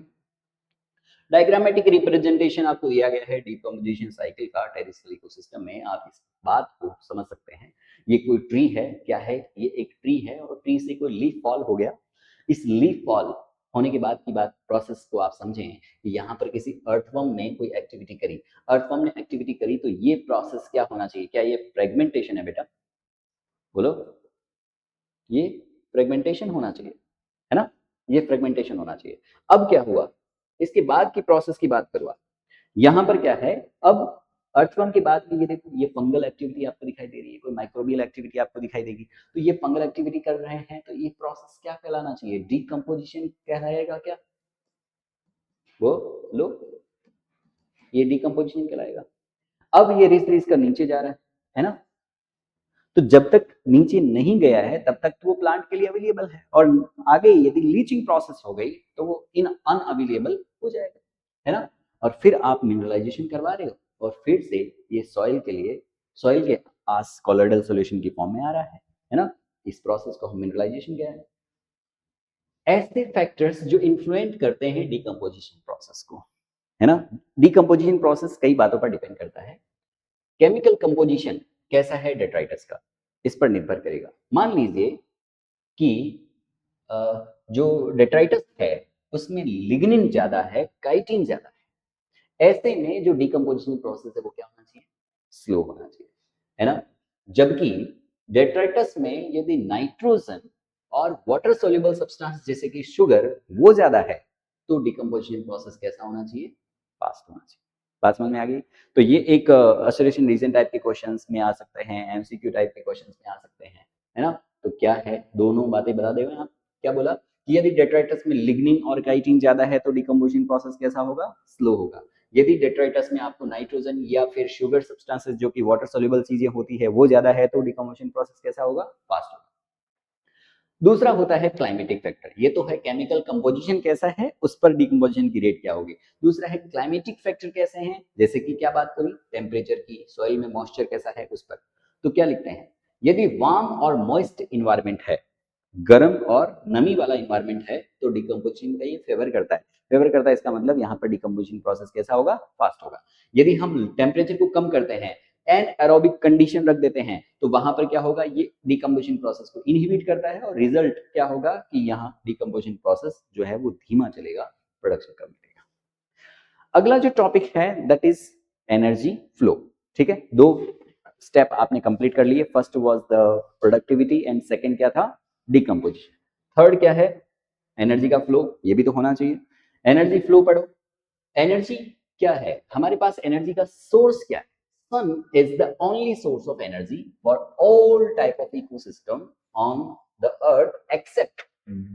डायग्रामेटिक रिप्रेजेंटेशन आपको दिया गया है डिकम्पोजिशन साइकिल का टेरेस्ट्रियल इकोसिस्टम में। आप इस बात को समझ सकते हैं, ये कोई ट्री है, क्या है, ये एक ट्री है और ट्री से कोई लीफ फॉल हो गया। इस लीफ फॉल होने के बाद की बात प्रोसेस को आप समझें कि यहाँ पर किसी अर्थवर्म ने कोई एक्टिविटी करी, अर्थवर्म ने एक्टिविटी करी, तो ये प्रोसेस क्या होना चाहिए? क्या ये फ्रेगमेंटेशन है बेटा? बोलो, ये फ्रेगमेंटेशन होना चाहिए, है ना, ये फ्रेगमेंटेशन होना चाहिए। अब क्या हुआ, इसके बाद की प्रोसेस की बात करूँ, यहाँ पर क्या है, अब अर्थवर्म के बाद में ये देखो, ये फंगल एक्टिविटी आपको दिखाई दे रही है, कोई माइक्रोबियल एक्टिविटी आपको दिखाई देगी, तो ये फंगल एक्टिविटी कर रहे हैं, तो ये प्रोसेस क्या कहलाना चाहिए? डिकम्पोजिशन कहलाएगा क्या? वो लो, ये डिकम्पोजिशन कहलाएगा। अब ये रिस रिस कर नीचे जा रहा है ना, तो जब तक नीचे नहीं गया है तब तक तो वो प्लांट के लिए अवेलेबल है, और आगे यदि लीचिंग प्रोसेस हो गई तो वो इन अनअवेलेबल हो जाएगा, है ना। और फिर आप मिनरलाइजेशन करवा रहे हो और फिर से ये सॉइल के लिए, सॉइल के पास कोलोइडल सॉल्यूशन की फॉर्म में आ रहा है ना। इस प्रोसेस को हम मिनरलाइजेशन कह रहे हैं। ऐसे फैक्टर्स जो इन्फ्लुएंस करते हैं डिकम्पोजिशन प्रोसेस को, है ना। डिकम्पोजिशन प्रोसेस कई बातों पर डिपेंड करता है। केमिकल कंपोजिशन कैसा है डेट्राइटस का, इस पर निर्भर करेगा। मान लीजिए कि जो डेट्राइटस है उसमें लिग्निन ज्यादा है, काइटिन ज्यादा है, ऐसे में जो डिकम्पोजिशन प्रोसेस है वो क्या होना चाहिए? स्लो होना चाहिए, है ना। जबकि डेट्राइटस में यदि नाइट्रोजन और वाटर सोल्यूबल सब्सटेंस जैसे कि शुगर वो ज्यादा है, तो डिकम्पोजिशन प्रोसेस कैसा होना चाहिए? फास्ट होना चाहिए। बात समझ में आ गई? तो ये एक असोसिएशन रीजन टाइप के क्वेश्चंस में आ सकते हैं, एमसीक्यू टाइप के क्वेश्चंस में आ सकते हैं, है ना। तो क्या है, दोनों बातें बता देंगे आप। क्या बोला कि यदि डेट्राइटस में लिग्निन और काइटिन ज्यादा है तो डिकम्पोजिशन प्रोसेस कैसा होगा? स्लो होगा। यदि डेट्राइटस में आपको नाइट्रोजन या फिर शुगर सब्सटेंसेस जो कि वाटर सोल्यूबल चीजें होती है वो ज्यादा है तो डिकम्पोजिशन प्रोसेस कैसा होगा? फास्ट होगा। दूसरा होता है क्लाइमेटिक फैक्टर, ये तो है केमिकल कंपोजिशन कैसा है उस पर डिकम्पोजिशन की रेट क्या होगी। दूसरा है क्लाइमेटिक फैक्टर कैसे हैं, जैसे कि क्या बात करी, टेम्परेचर की, सॉइल में मॉइस्चर कैसा है उस पर। तो क्या लिखते हैं, यदि वार्म और मॉइस्ट इन्वायरमेंट है, गर्म और नमी वाला इन्वायरमेंट है, तो डिकम्पोजिशन का ये फेवर करता है। फेवर करता है इसका मतलब यहाँ पर डिकम्पोजिशन प्रोसेस कैसा होगा? फास्ट होगा। यदि हम टेम्परेचर को कम करते हैं, एनएरोबिक कंडीशन रख देते हैं, तो वहां पर क्या होगा, ये डिकम्पोजिशन प्रोसेस को इनहिबिट करता है, और रिजल्ट क्या होगा कि यहाँ डिकम्पोजिशन प्रोसेस जो है वो धीमा चलेगा, प्रोडक्शन कम मिलेगा। अगला जो टॉपिक है दैट इज एनर्जी फ्लो। ठीक है, दो स्टेप आपने कंप्लीट कर लिए। First was the productivity and second क्या था? डिकम्पोजिशन। थर्ड क्या है? एनर्जी का फ्लो, ये भी तो होना चाहिए। एनर्जी फ्लो पढ़ो। एनर्जी क्या है, हमारे पास एनर्जी का सोर्स क्या है? sun is the only source of energy for all type of ecosystem on the earth except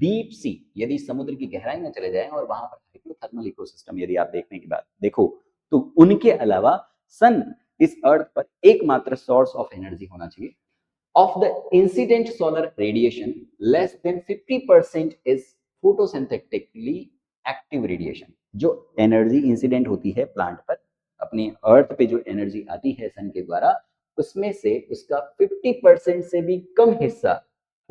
deep sea। यदि समुद्र की गहराई में चले जाएं और वहां पर हाइड्रोथर्मल इकोसिस्टम यदि आप देखने की बात देखो, तो उनके अलावा सन इस अर्थ पर एकमात्र सोर्स ऑफ एनर्जी होना चाहिए। Of the incident solar radiation, less than 50% is photosynthetically active radiation। जो एनर्जी इंसिडेंट होती है प्लांट पर, अपने अर्थ पे जो एनर्जी आती है सन के द्वारा, उसमें से उसका 50% से भी कम हिस्सा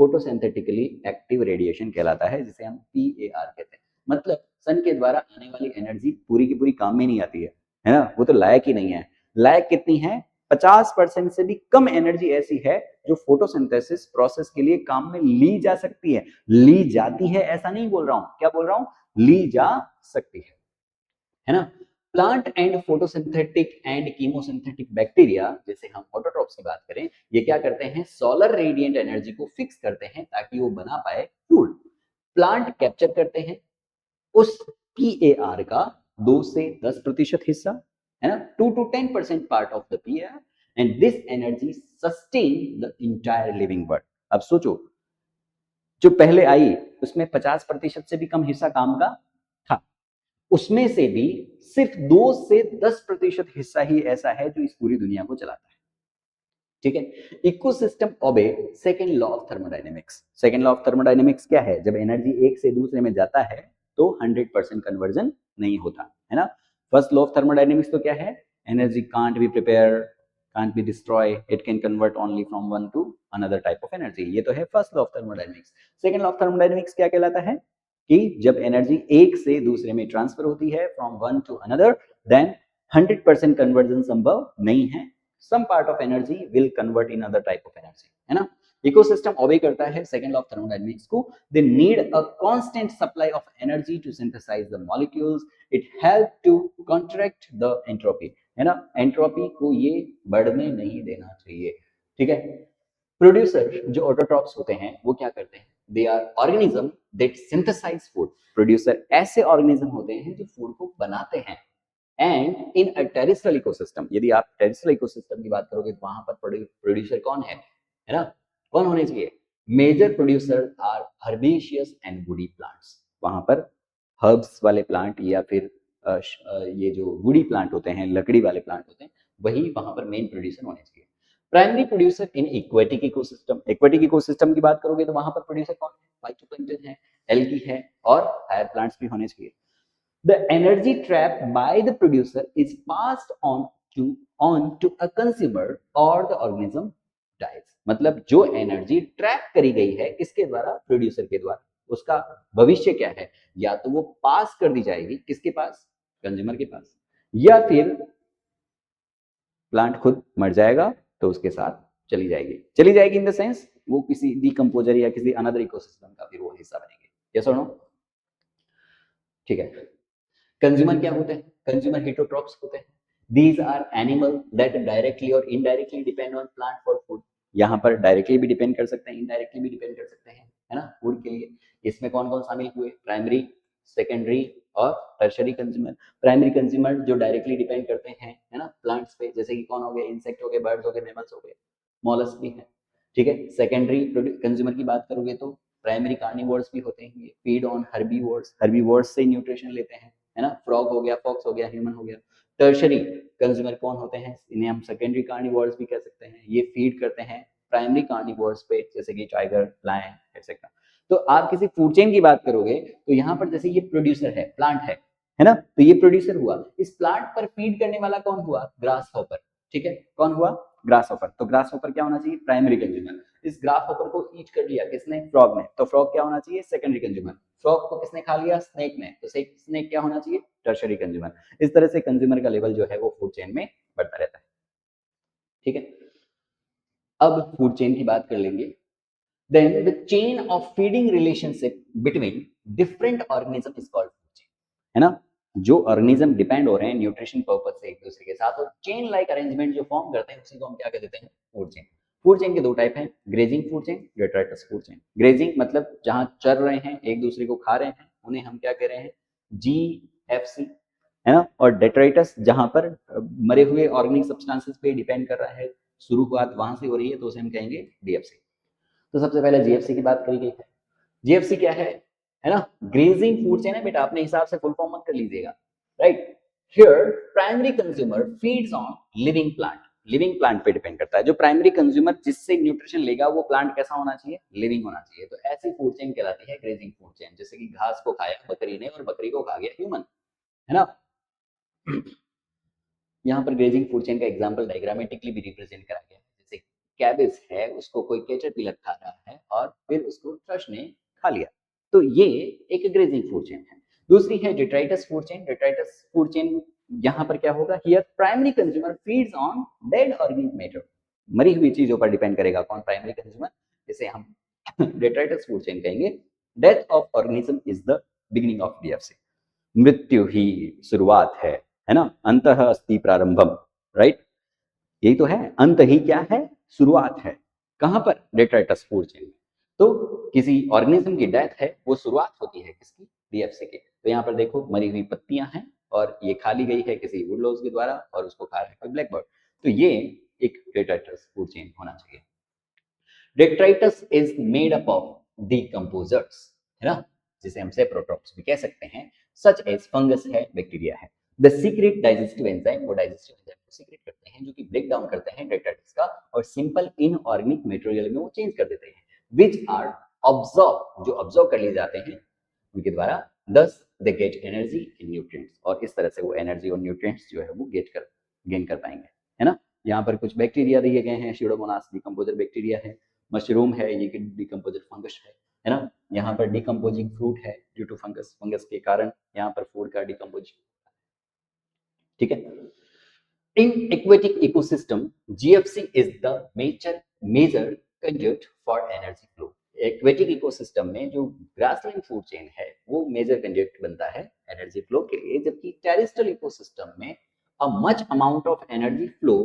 फोटोसिंथेटिकली एक्टिव रेडिएशन कहलाता है, जिसे हम PAR कहते हैं। मतलब सन के द्वारा आने वाली एनर्जी पूरी की पूरी काम में नहीं आती है ना, वो तो लायक ही नहीं है। लायक कितनी है? 50% से भी कम एनर्जी ऐसी है जो फोटोसिंथेसिस प्रोसेस के लिए काम में ली जा सकती है। ली जाती है ऐसा नहीं बोल रहा हूं, क्या बोल रहा हूं? ली जा सकती है ना। Plant and photosynthetic and chemosynthetic bacteria, जैसे हम ऑटोट्रॉप्स की बात करें, ये क्या करते हैं? सोलर रेडिएंट एनर्जी को फिक्स करते हैं ताकि वो बना पाए फूड। प्लांट कैप्चर करते हैं उस PAR का 2 से 10% हिस्सा, है ना, 2 to 10% part of the PAR, and this energy sustain the entire living world. अब सोचो, जो पहले आई उसमें 50% से भी कम हिस्सा काम का था, उसमें से भी सिर्फ 2 से 10% हिस्सा ही ऐसा है जो इस पूरी दुनिया को चलाता है। ठीक है। Ecosystem obey second law of thermodynamics. Second law of thermodynamics क्या है? जब एनर्जी एक से दूसरे में जाता है तो 100% कन्वर्जन नहीं होता, है ना। फर्स्ट लॉ ऑफ थर्मोडायनेमिक्स तो क्या है? Energy can't be prepare, can't be destroy, it can convert only from one to another type of energy. ये तो है first law of thermodynamics. Second law of thermodynamics क्या कहलाता है? कि जब एनर्जी एक से दूसरे में ट्रांसफर होती है from one to another, then 100% conversion संभव नहीं है। some part of energy will convert in other type of energy, है ना। इकोसिस्टम ओबे करता है सेकंड लॉ ऑफ थर्मोडायनेमिक्स को। They need a constant supply of energy to synthesize the molecules, it help to contract the entropy, है ना। एंट्रोपी को ये बढ़ने नहीं देना चाहिए, ठीक है। प्रोड्यूसर जो ऑटोट्रॉप्स होते हैं वो क्या करते हैं? They are organism that synthesize food. Producer ऐसे ऑर्गेनिज्म होते हैं जो फूड को बनाते हैं। And in a terrestrial ecosystem, यदि आप टेरेस्ट्रियल इकोसिस्टम की बात करोगे तो वहां पर प्रोड्यूसर कौन है ना, कौन होने चाहिए? Major producer are herbaceous and woody plants. वहां पर हर्ब्स वाले प्लांट या फिर ये जो वुडी प्लांट होते हैं, लकड़ी वाले प्लांट होते हैं, वही वहां पर मेन प्रोड्यूसर होने चाहिए। Primary producer in aquatic ecosystem. Aquatic ecosystem की बात करोगे तो वहां पर प्रोड्यूसर कौन है? फाइटोप्लैंक्टन है, एल्गी है, और हायर प्लांट्स भी होने चाहिए। The energy trapped by the producer is passed on to a consumer or the organism dies। मतलब जो एनर्जी ट्रैप करी गई है किसके द्वारा? प्रोड्यूसर के द्वारा। उसका भविष्य क्या है? या तो वो पास कर दी जाएगी किसके पास? कंज्यूमर के पास, या फिर प्लांट खुद मर जाएगा तो उसके साथ चली जाएगी इन द सेंस वो किसी डिकम्पोजर या किसी अनदर इकोसिस्टम का फिर वो हिस्सा बनेगी। यस और नो? ठीक है। कंज्यूमर क्या होते हैं? कंज्यूमर हेटरोट्रॉप्स होते हैं। These are animal that directly or indirectly depend on plant for food. यहाँ पर डायरेक्टली भी डिपेंड कर सकते हैं, इनडायरेक्टली भी डिपेंड कर सकते हैं, है ना, फूड के लिए। इसमें कौन कौन शामिल हुए? प्राइमरी, सेकेंडरी और टर्शरी कंज्यूमर। प्राइमरी कंज्यूमर जो डायरेक्टली डिपेंड करते हैं, है ना, प्लांट्स पे, जैसे कि कौन हो गए? इंसेक्ट हो गए, बर्ड्स हो गए, मैमल्स हो गए, मॉलस्क भी है, ठीक है। सेकेंडरी कंज्यूमर की बात करोगे तो प्राइमरी कार्निवोर्स भी होते हैं, फीड ऑन हर्बीवोर्स, हर्बीवोर्स से न्यूट्रिशन लेते हैं, है ना, फ्रॉग हो गया, फॉक्स हो गया, ह्यूमन हो गया। टर्शरी कंज्यूमर कौन होते हैं? इन्हें हम सेकेंडरी कार्निवोर्स भी कह सकते हैं। ये फीड करते हैं प्राइमरी कार्निवोर्स पे, जैसे कि टाइगर, लायन एक्सेट्रा। तो आप किसी फूड चेन की बात करोगे तो यहाँ पर जैसे ये प्रोड्यूसर है, प्लांट है ना, तो ये प्रोड्यूसर हुआ। इस प्लांट पर फीड करने वाला कौन हुआ? ग्रास हॉपर, ठीक है। कौन हुआ? Grass hopper. तो ग्रास हॉपर क्या होना चाहिए? Primary consumer. इस ग्रास हॉपर को ईट कर लिया किसने? फ्रॉग ने, तो फ्रॉग क्या होना चाहिए? Secondary consumer. फ्रॉग को किसने खा लिया? स्नेक ने, तो स्नेक क्या होना चाहिए? Tertiary consumer. इस तरह से कंज्यूमर का लेवल जो है वो फूड चेन में बढ़ता रहता है, ठीक है। अब फूड चेन की बात कर लेंगे। Then the chain of feeding relationship between different organism is called food chain, है ना। जो ऑर्गेनिज्म डिपेंड हो रहे हैं न्यूट्रिशन पर्पज से एक दूसरे के साथ, और चेन लाइक अरेंजमेंट जो फॉर्म करते हैं उसी को हम क्या कहते हैं? Food chain. फूड चेन के दो टाइप हैं, grazing food chain, detritus food chain. Grazing मतलब जहां चर रहे हैं, एक दूसरे को खा रहे हैं, उन्हें हम क्या कह रहे हैं? GFC, है ना। और डेट्राइटस जहां पर मरे हुए ऑर्गेनिक सब्सटेंसेस पे डिपेंड कर रहा है, शुरुआत वहां से हो रही है, तो उसे हम कहेंगे DFC। तो सबसे पहले GFC की बात करी गई है। GFC क्या है ना, ग्रेजिंग फूड चेन है बेटा, अपने हिसाब से फुल फॉर्म मत कर लीजिएगा, right. Here primary consumer feeds on living plant. Living plant पे डिपेंड करता है। जो प्राइमरी कंज्यूमर जिससे न्यूट्रिशन लेगा वो प्लांट कैसा होना चाहिए? लिविंग होना चाहिए। तो ऐसी फूड चेन कहलाती है ग्रेजिंग फूड चेन। जैसे कि घास को खाया बकरी ने और बकरी को खा गया ह्यूमन, है ना। यहाँ पर ग्रेजिंग फूड चेन का एग्जांपल डायग्रामेटिकली भी रिप्रेजेंट करा गया है। जैसे कैबेज है, उसको कोई कैटरपिलर खा रहा है और फिर उसको थ्रश ने खा लिया। तो ये एक ग्रेजिंग फूड चेन है। दूसरी है detritus food chain. Detritus food chain यहाँ पर क्या होगा, here primary consumer feeds on dead organic matter, मरी हुई चीजों पर डिपेंड करेगा कौन प्राइमरी कंज्यूमर, जिसे हम डिट्राइटस फूड चेन कहेंगे। Death of organism is the beginning of DFC, मृत्यु ही शुरुआत है ना, अंतः अस्ति प्रारंभम, राइट, यही तो है, अंत ही क्या है, शुरुआत है, कहां पर, डेट्राइटस फूड चेन में। तो किसी ऑर्गेनिज्म की डेथ है वो शुरुआत होती है किसकी, डीएफसी की। तो यहाँ पर देखो मरी हुई पत्तियां हैं और ये खा ली गई है किसी वुडलोज के द्वारा और उसको खा रहा है कोई ब्लैकबर्ड, तो ये एक डेट्राइटस फूड चेन होना चाहिए। Detritus is made up of decomposers, है ना, जिसे हम सेप्रोट्रॉप्स भी कह सकते हैं, सच एज फंगस है, बैक्टीरिया है। द सीक्रेट डाइजेस्टिव एंजाइम, वो डाइजेस्टिव एंजाइम को सीक्रेट करते हैं जो कि ब्रेक डाउन करते हैं डेट्राइटस का और सिंपल इनऑर्गेनिक मटेरियल में वो चेंज कर देते हैं, विच आर ऑब्जॉर्ब, जो ऑब्जॉर्ब कर लिए जाते हैं उनके द्वारा, दस they get energy in nutrients, और इस तरह से वो एनर्जी और न्यूट्रिएंट्स जो है वो गेन कर पाएंगे, है ना। यहाँ पर कुछ बैक्टीरिया दिए गए हैं, स्यूडोमोनास डिकम्पोजर बैक्टीरिया है, मशरूम है, ये डिकम्पोजर फंगस है ना। यहाँ पर डिकम्पोजिंग फ्रूट है ड्यू टू फंगस, फंगस के कारण यहाँ पर फूड का डिकम्पोजिशन, ठीक है। In aquatic ecosystem GFC is the major conduit for energy flow. Aquatic ecosystem में जो ग्रासलैंड फूड चेन है वो मेजर कंड्यूट बनता है एनर्जी फ्लो के लिए, जबकि टेरेस्ट्रियल इकोसिस्टम में a much amount of energy flow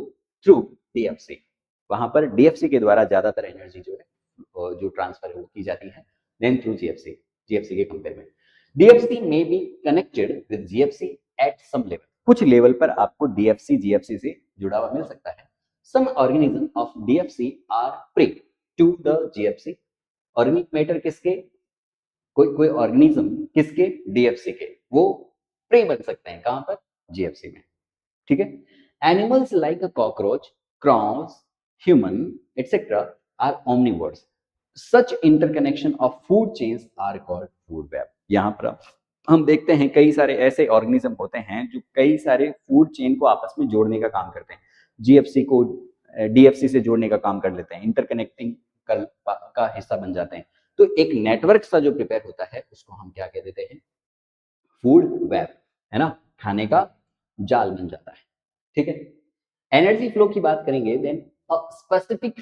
through DFC, वहां पर डीएफसी के द्वारा ज्यादातर एनर्जी जो है जो ट्रांसफर है वो की जाती है देन थ्रू जीएफसी, जीएफसी के कंपेयर में। DFC may be connected with GFC at some level, कुछ लेवल पर आपको डीएफसी जीएफसी से जुड़ा हुआ मिल सकता है। Some organism of DFC are prey to the GFC, organic matter किसके, कोई कोई ऑर्गेनिज्म किसके, डीएफसी के, वो प्रे बन सकते हैं कहां पर, जीएफसी में, ठीक है। Animals like a cockroach, crows, human etcetera are omnivores, such interconnection of food chains are called food web. यहाँ पर हम देखते हैं कई सारे ऐसे ऑर्गेनिज्म होते हैं जो कई सारे फूड चेन को आपस में जोड़ने का काम करते हैं, जीएफसी को डीएफसी से जोड़ने का काम कर लेते हैं, इंटरकनेक्टिंग का हिस्सा बन जाते हैं। तो एक नेटवर्क सा जो प्रिपेयर होता है उसको हम क्या कह देते हैं, फूड वेब, है ना, खाने का जाल बन जाता है, ठीक है। एनर्जी फ्लो की बात करेंगे, then a specific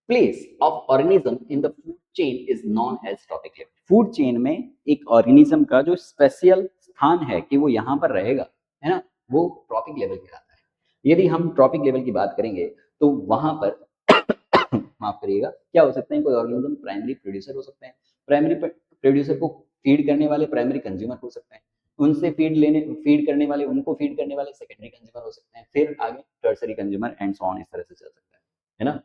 place of organism in the food chain is known as trophic level. Food chain में एक ऑर्गेनिज्म का जो स्पेशल स्थान है कि वो यहाँ पर रहेगा, है ना, वो ट्रॉपिक लेवल कहलाता है। यदि हम ट्रॉपिक लेवल की बात करेंगे तो वहां पर माफ करिएगा, क्या हो सकते हैं, कोई ऑर्गेनिज्म प्राइमरी प्रोड्यूसर हो सकते हैं, प्राइमरी प्रोड्यूसर को फीड करने वाले प्राइमरी कंज्यूमर हो सकते हैं, उनसे फीड करने वाले उनको फीड करने वाले सेकेंडरी कंज्यूमर हो सकते हैं, फिर आगे tertiary consumer and so on, इस तरह से चल सकता है ना।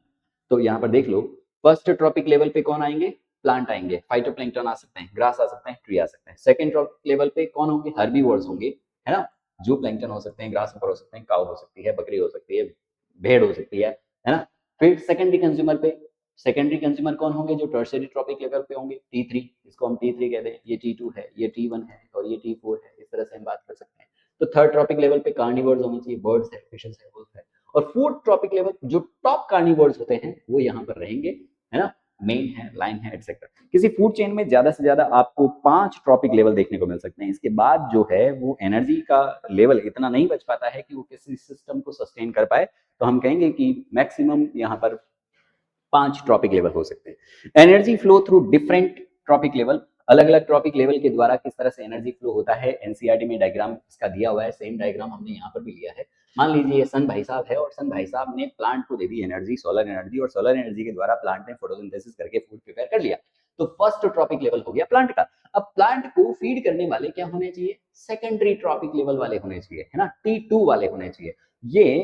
तो यहाँ पर देख लो, फर्स्ट ट्रॉपिक लेवल पे कौन आएंगे, प्लांट आएंगे, फाइटोप्लैंक्टन आ सकते हैं, ग्रास आ सकते हैं, ट्री आ सकते हैं। सेकंड ट्रॉपिक लेवल पे कौन होंगे, हर्बीवोर्स होंगे, है ना, जो प्लैंक्टन हो सकते हैं, ग्रास हो सकते हैं, काऊ हो सकती है, बकरी हो सकती है, भेड़ हो सकती है ना। फिर सेकेंडरी कंज्यूमर पे, सेकेंडरी कंज्यूमर कौन होंगे, जो टर्सरी ट्रॉपिक लेवल पे होंगे, T3, इसको हम T3 कहते हैं, ये T2 है, ये T1 है और ये T4 है, इस तरह से हम बात कर सकते हैं। तो थर्ड ट्रॉपिक लेवल पे कार्निवर्स होनी चाहिए, बर्ड्स है, फिशेस है, वुल्फ है। और फोर्थ ट्रॉपिक लेवल जो टॉप कार्निवर्स होते हैं वो यहाँ पर रहेंगे, है ना, मेन है, लाइन है, एटसेट्रा। किसी फूड चेन में ज्यादा से ज्यादा आपको 5 ट्रॉपिक लेवल देखने को मिल सकते हैं, इसके बाद जो है वो एनर्जी का लेवल इतना नहीं बच पाता है कि वो किसी सिस्टम को सस्टेन कर पाए, तो हम कहेंगे कि मैक्सिमम यहाँ पर 5 ट्रॉपिक लेवल हो सकते हैं। Energy flow through different trophic level, अलग अलग ट्रॉपिक लेवल के द्वारा किस तरह से एनर्जी फ्लो होता है, एनसीईआरटी में डायग्राम इसका दिया हुआ है, सेम डायग्राम हमने यहाँ पर भी लिया है। मान लीजिए सन भाई साहब है और सन भाई साहब ने प्लांट को दे दी एनर्जी, सोलर एनर्जी, और सोलर एनर्जी के द्वारा प्लांट ने फोटोसिंथेसिस करके फूड प्रिपेयर कर लिया। तो फर्स्ट ट्रॉपिक लेवल हो गया प्लांट का। अब प्लांट को फीड करने वाले क्या होने चाहिए, सेकेंडरी ट्रॉपिक लेवल वाले होने चाहिए, है ना, T2 वाले होने चाहिए। ये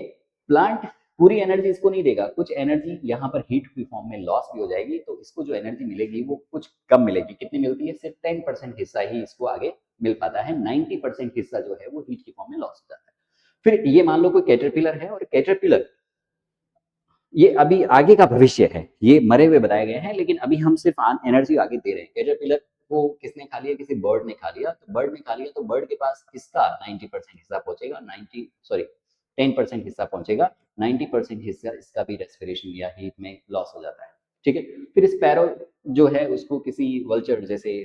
प्लांट पूरी एनर्जी इसको नहीं देगा, कुछ एनर्जी यहाँ पर हीट की फॉर्म में लॉस भी हो जाएगी, तो इसको जो एनर्जी मिलेगी वो कुछ कम मिलेगी। कितनी मिलती है, सिर्फ 10% हिस्सा ही इसको आगे मिल पाता है, 90% हिस्सा जो है वो हीट की फॉर्म में लॉस हो जाता है। फिर ये मान लो कोई कैटरपिलर है, और कैटरपिलर ये अभी आगे का भविष्य है, ये मरे हुए बताए गए हैं, लेकिन अभी हम सिर्फ एनर्जी आगे दे रहे हैं। कैटरपिलर को किसने खा लिया, किसी बर्ड ने खा लिया, तो बर्ड ने खा लिया तो बर्ड के पास किसका 90% हिस्सा पहुंचेगा, 10% हिस्सा पहुंचेगा, 90% हिस्सा इसका भी रेस्पिरेशन या हीट में लॉस हो जाता है। ठीक है। फिर स्पैरो जो है उसको किसी वल्चर जैसे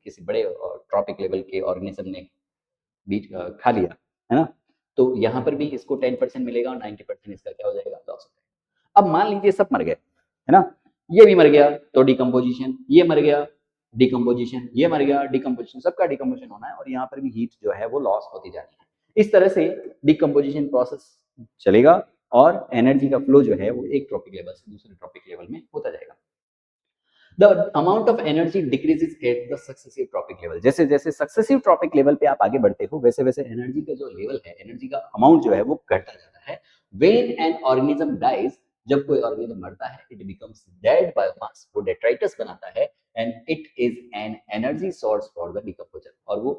किसी बड़े ट्रॉपिक लेवल के ऑर्गेनिज्म ने बीच खा लिया, है ना? तो यहाँ पर भी इसको 10% मिलेगा और 90% इसका क्या हो जाएगा, लॉस हो जाएगा। अब मान लीजिए सब मर गए, है ना? ये भी मर गया तो डिकम्पोजिशन, ये मर गया डिकम्पोजिशन, ये मर गया डिकम्पोजिशन, सबका डिकम्पोजिशन होना है और यहाँ पर भी हीट जो है वो लॉस होती जानी है। इस तरह से डिकम्पोजिशन प्रोसेस चलेगा और एनर्जी का फ्लो जो है वो एक ट्रॉपिक लेवल से दूसरे ट्रॉपिक लेवल में होता जाएगा। The amount of energy decreases at the successive tropic level. जैसे जैसे सक्सेसिव ट्रॉपिक लेवल पे आप आगे बढ़ते हो वैसे वैसे एनर्जी का जो लेवल है, एनर्जी का अमाउंट जो है वो घटता जाता है। When an organism dies, जब कोई ऑर्गेनिज्म मरता है, it becomes dead biomass, वो detritus बनाता है and it is an energy source for the decomposer, और वो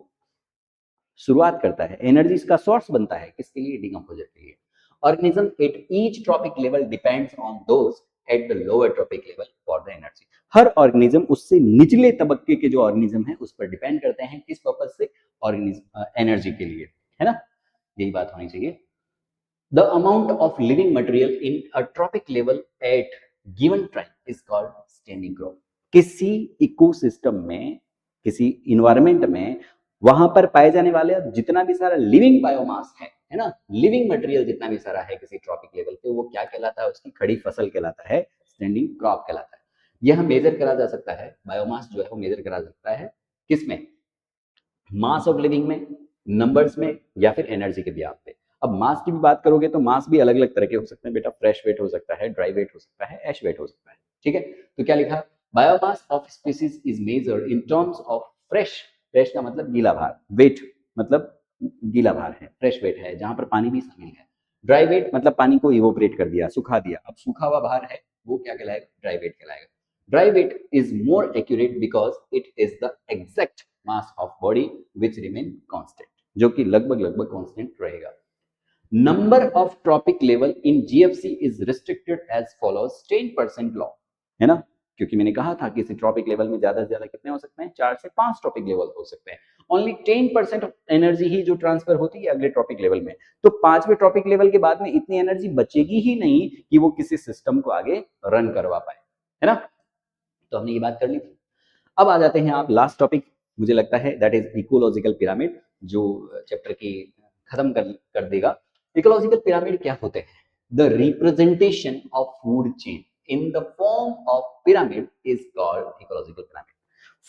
शुरुआत करता है, एनर्जी का सोर्स बनता है किसके लिए, डिकम्पोजर के लिए। Organism at each trophic level depends on those at the lower trophic level for the energy. Her organism उससे निचले तबके के जो ऑर्गेनिज्म है उस पर डिपेंड करते हैं, किस पर्पज से, ऑर्गेनिज्म एनर्जी के लिए, है ना? यही बात होनी चाहिए। The amount of living material in a trophic level at given time is called standing crop. किसी इकोसिस्टम में, किसी इन्वायरमेंट में वहां पर पाए जाने वाले जितना भी सारा लिविंग बायोमास है ना, लिविंग मटेरियल जितना भी सारा है किसी ट्रॉपिक लेवल पे, वो क्या कहलाता है, उसकी खड़ी फसल कहलाता है, स्टैंडिंग क्रॉप कहलाता है। यह मेजर करा जा सकता है, बायोमास जो है वो मेजर करा सकता है किसमें, मास ऑफ लिविंग में, नंबर्स में, या फिर एनर्जी के ब्याह पे। अब मास की भी बात करोगे तो मास भी अलग अलग तरह के हो सकते हैं बेटा, फ्रेश वेट हो सकता है, ड्राई वेट हो सकता है, एश वेट हो सकता है। ठीक है, तो क्या लिखा, biomass of species is measured in terms of fresh, fresh का मतलब गीला भार, वेट मतलब गीला भार है, फ्रेश वेट है जहां पर पानी भी शामिल है, ड्राई वेट मतलब पानी को इवोपरेट कर दिया, सुखा दिया, अब सूखा हुआ भार है वो क्या कहलाएगा, ड्राई वेट कहलाएगा। Dry weight is more accurate because it is the exact mass of body which remain constant, जो कि लगभग लगभग कांस्टेंट रहेगा। Number of tropic level in GFC is restricted as follows 10% law, है ना? क्योंकि मैंने कहा था कि इस ट्रॉपिक लेवल में ज्यादा से ज्यादा कितने हो सकते हैं, 4 से 5 ट्रॉपिक लेवल हो सकते हैं। ओनली 10% ऑफ एनर्जी ही जो ट्रांसफर होती है अगले ट्रॉपिक लेवल में, तो 5वें ट्रॉपिक लेवल के बाद में इतनी एनर्जी बचेगी ही नहीं कि वो किसी सिस्टम को आगे रन करवा पाए, है ना? तो हमने ये बात कर ली थी। अब आ जाते हैं आप लास्ट टॉपिक, मुझे लगता है दैट इज इकोलॉजिकल पिरामिड, जो चैप्टर की खत्म कर देगा। इकोलॉजिकल पिरामिड क्या होते हैं, the representation of food chain in the form of pyramid is called ecological pyramid.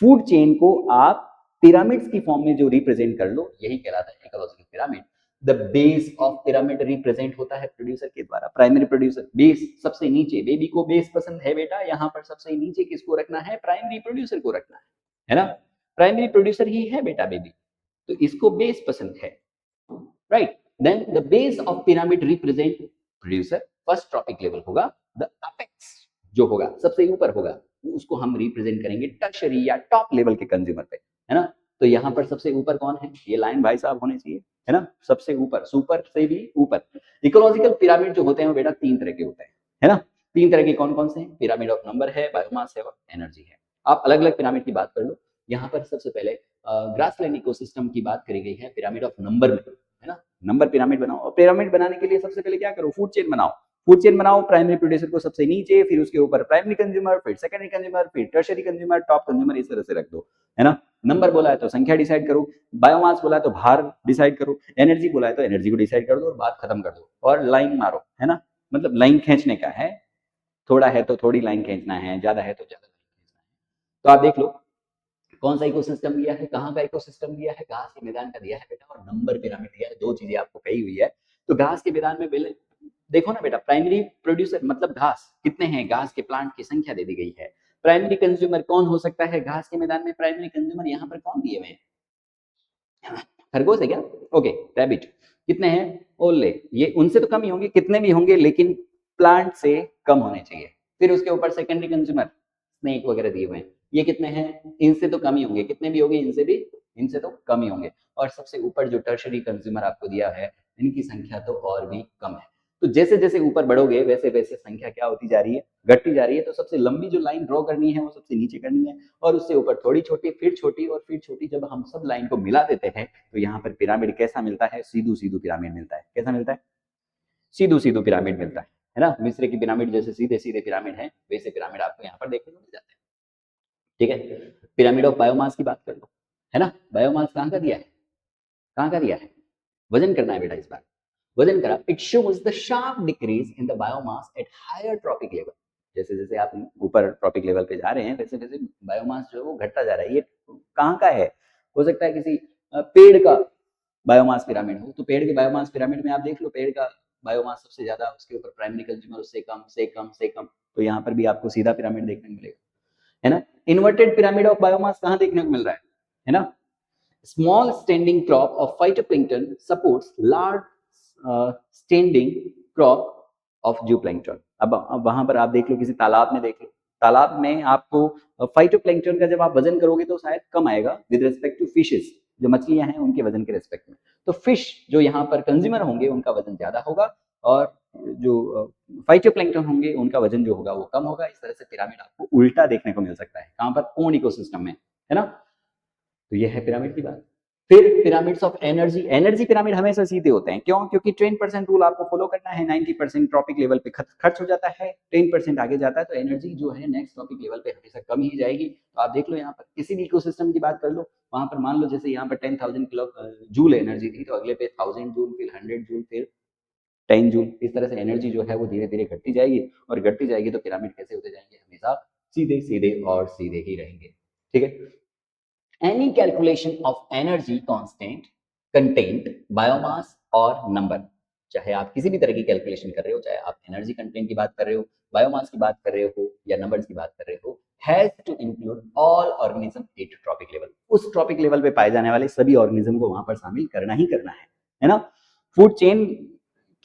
Food chain को आप पिरामिड्स की फॉर्म में जो रिप्रेजेंट कर लो यही कहलाता है ecological pyramid. The base of pyramid represent होता है प्रोड्यूसर के द्वारा, प्राइमरी प्रोड्यूसर, बेस सबसे नीचे, बेबी को बेस पसंद है बेटा, यहाँ पर सबसे नीचे किसको रखना है, प्राइमरी प्रोड्यूसर को रखना है ना? प्राइमरी प्रोड्यूसर ही है बेटा बेबी, तो इसको बेस पसंद है, right? Then the base of pyramid represent producer, first trophic level होगा, द अपेक्स जो होगा सबसे ऊपर होगा उसको हम रिप्रेजेंट करेंगे टर्शरी या टॉप लेवल के कंज्यूमर पे, है ना? तो यहाँ पर सबसे ऊपर कौन है, ये लाइन भाई साहब होने चाहिए, है ना? सबसे ऊपर, सुपर से भी ऊपर। इकोलॉजिकल पिरामिड जो होते हैं वो बेटा 3 तरह के होते हैं, है ना? 3 तरह के कौन कौन से हैं, पिरामिड ऑफ नंबर है, बायोमास है और एनर्जी है। आप अलग अलग पिरामिड की बात कर लो। यहाँ पर सबसे पहले ग्रासलैंड इकोसिस्टम की बात करी गई है पिरामिड ऑफ नंबर में, है ना? नंबर पिरामिड बनाओ, और पिरामिड बनाने के लिए सबसे पहले क्या करो, फूड चेन बनाओ। फूड चेन बनाओ, प्राइमरी प्रोड्यूसर को सबसे नीचे, फिर उसके ऊपर प्राइमरी कंज्यूमर, फिर सेकेंडरी कंज्यूमर, फिर टर्शरी कंज्यूमर, टॉप कंज्यूमर, इस तरह से रख दो, है ना? नंबर बोला है तो संख्या डिसाइड करो, बायोमास बोला है तो भार डिसाइड करो, एनर्जी बोला है तो एनर्जी को डिसाइड कर दो और बात खत्म कर दो और लाइन मारो, है ना? मतलब लाइन खींचने का है, थोड़ा है तो थोड़ी लाइन खींचना है, ज्यादा है तो ज्यादा लाइन खींचना है। तो आप देख लो कौन सा इकोसिस्टम दिया है, कहाँ का इकोसिस्टम दिया है, घास के मैदान का दिया है बेटा, और नंबर पिरामिड दिया है। दो चीजें आपको कही हुई है। तो घास के मैदान में देखो ना बेटा, प्राइमरी प्रोड्यूसर मतलब घास कितने हैं, घास के प्लांट की संख्या दे दी गई है। प्राइमरी कंज्यूमर कौन हो सकता है घास के मैदान में, प्राइमरी कंज्यूमर यहाँ पर कौन दिए हुए हैं, खरगोश है क्या, ओके, रैबिट। कितने हैं, ओले, ये उनसे तो कम ही होंगे, कितने भी होंगे लेकिन प्लांट से कम होने चाहिए। फिर उसके ऊपर सेकेंडरी कंज्यूमर स्नेक वगैरह दिए हुए हैं, ये कितने हैं, इनसे तो कम ही होंगे, कितने भी होंगे इनसे तो कम ही होंगे। और सबसे ऊपर जो टर्शरी कंज्यूमर आपको दिया है, इनकी संख्या तो और भी कम है। तो जैसे जैसे ऊपर बढ़ोगे वैसे वैसे संख्या क्या होती जा रही है, घटती जा रही है। तो सबसे लंबी जो लाइन ड्रॉ करनी है वो सबसे नीचे करनी है, और उससे ऊपर थोड़ी छोटी, फिर छोटी और फिर छोटी। जब हम सब लाइन को मिला देते हैं तो यहाँ पर पिरामिड कैसा मिलता है, सीधू सीधू पिरामिड मिलता है। कैसा मिलता है, सीधू सीधू पिरामिड मिलता है ना। मिस्र की पिरामिड जैसे सीधे सीधे पिरामिड है, वैसे पिरामिड आपको यहाँ पर देखने को मिल जाते हैं। ठीक है, पिरामिड ऑफ बायोमास की बात कर लो, है ना। बायोमास कहाँ का दिया है, कहाँ का दिया है, वजन करना है बेटा इस बार, वजन करा। It shows the sharp decrease in the biomass at higher trophic level. जैसे जैसे आप ऊपर ट्रॉपिक लेवल पे जा रहे हैं वैसे वैसे बायोमास जो है वो घटता जा रहा है। ये कहाँ का है, हो सकता है किसी पेड़ का बायोमास पिरामिड हो, तो पेड़ के बायोमास पिरामिड में आप देख लो, पेड़ का बायोमास सबसे ज्यादा, उसके ऊपर प्राइमरी कंज्यूमर उससे कम से कम से कम, तो यहाँ पर भी आपको सीधा पिरामिड देखने को मिलेगा, है ना। इन्वर्टेड पिरामिड ऑफ बायोमास कहाँ देखने को मिल रहा है ना। Small standing crop of phytoplankton supports large standing crop of zooplankton। अब वहां पर आप देख लो, किसी तालाब में देख लो, तालाब में आपको फाइटोप्लैंक्टन का जब आप वजन करोगे तो शायद कम आएगा विद रिस्पेक्ट टू फिशेस, जो मछलियां हैं उनके वजन के रिस्पेक्ट में। तो फिश जो यहाँ पर कंज्यूमर होंगे उनका वजन ज्यादा होगा, और जो फाइटोप्लैंक्टन होंगे उनका वजन जो होगा वो कम होगा। इस तरह से पिरामिड आपको उल्टा देखने को मिल सकता है, कहाँ पर, कोन इकोसिस्टम में, है ना। तो ये है पिरामिड की बात। फिर pyramids of energy, energy pyramid हमेशा सीधे होते हैं, क्यों, क्योंकि 10% रूल आपको फॉलो करना है, 90% ट्रॉपिक लेवल पे खर्च हो जाता है, 10% आगे जाता है, तो एनर्जी जो है नेक्स्ट ट्रॉपिक लेवल पे हमेशा कम ही जाएगी। तो आप देख लो यहाँ पर किसी भी इकोसिस्टम की बात कर लो, वहां पर मान लो जैसे यहाँ पर 10,000 किलो जूल एनर्जी थी, तो अगले पे 1000 जूल, फिर 100 जूल, फिर 10 जूल, इस तरह से एनर्जी जो है वो धीरे धीरे घटती जाएगी, और घटती जाएगी तो पिरामिड कैसे होते जाएंगे, हमेशा सीधे सीधे और सीधे ही रहेंगे। ठीक है, any calculation of energy constant content biomass और number, चाहे आप किसी भी तरह की कैलकुलेशन कर रहे हो, चाहे आप एनर्जी कंटेंट की बात कर रहे हो, बायोमास की बात कर रहे हो, या नंबर्स की बात कर रहे हो, has to include all organism at trophic level. उस ट्रॉपिक लेवल पे पाए जाने वाले सभी ऑर्गेनिज्म को वहां पर शामिल करना ही करना है ना। फूड चेन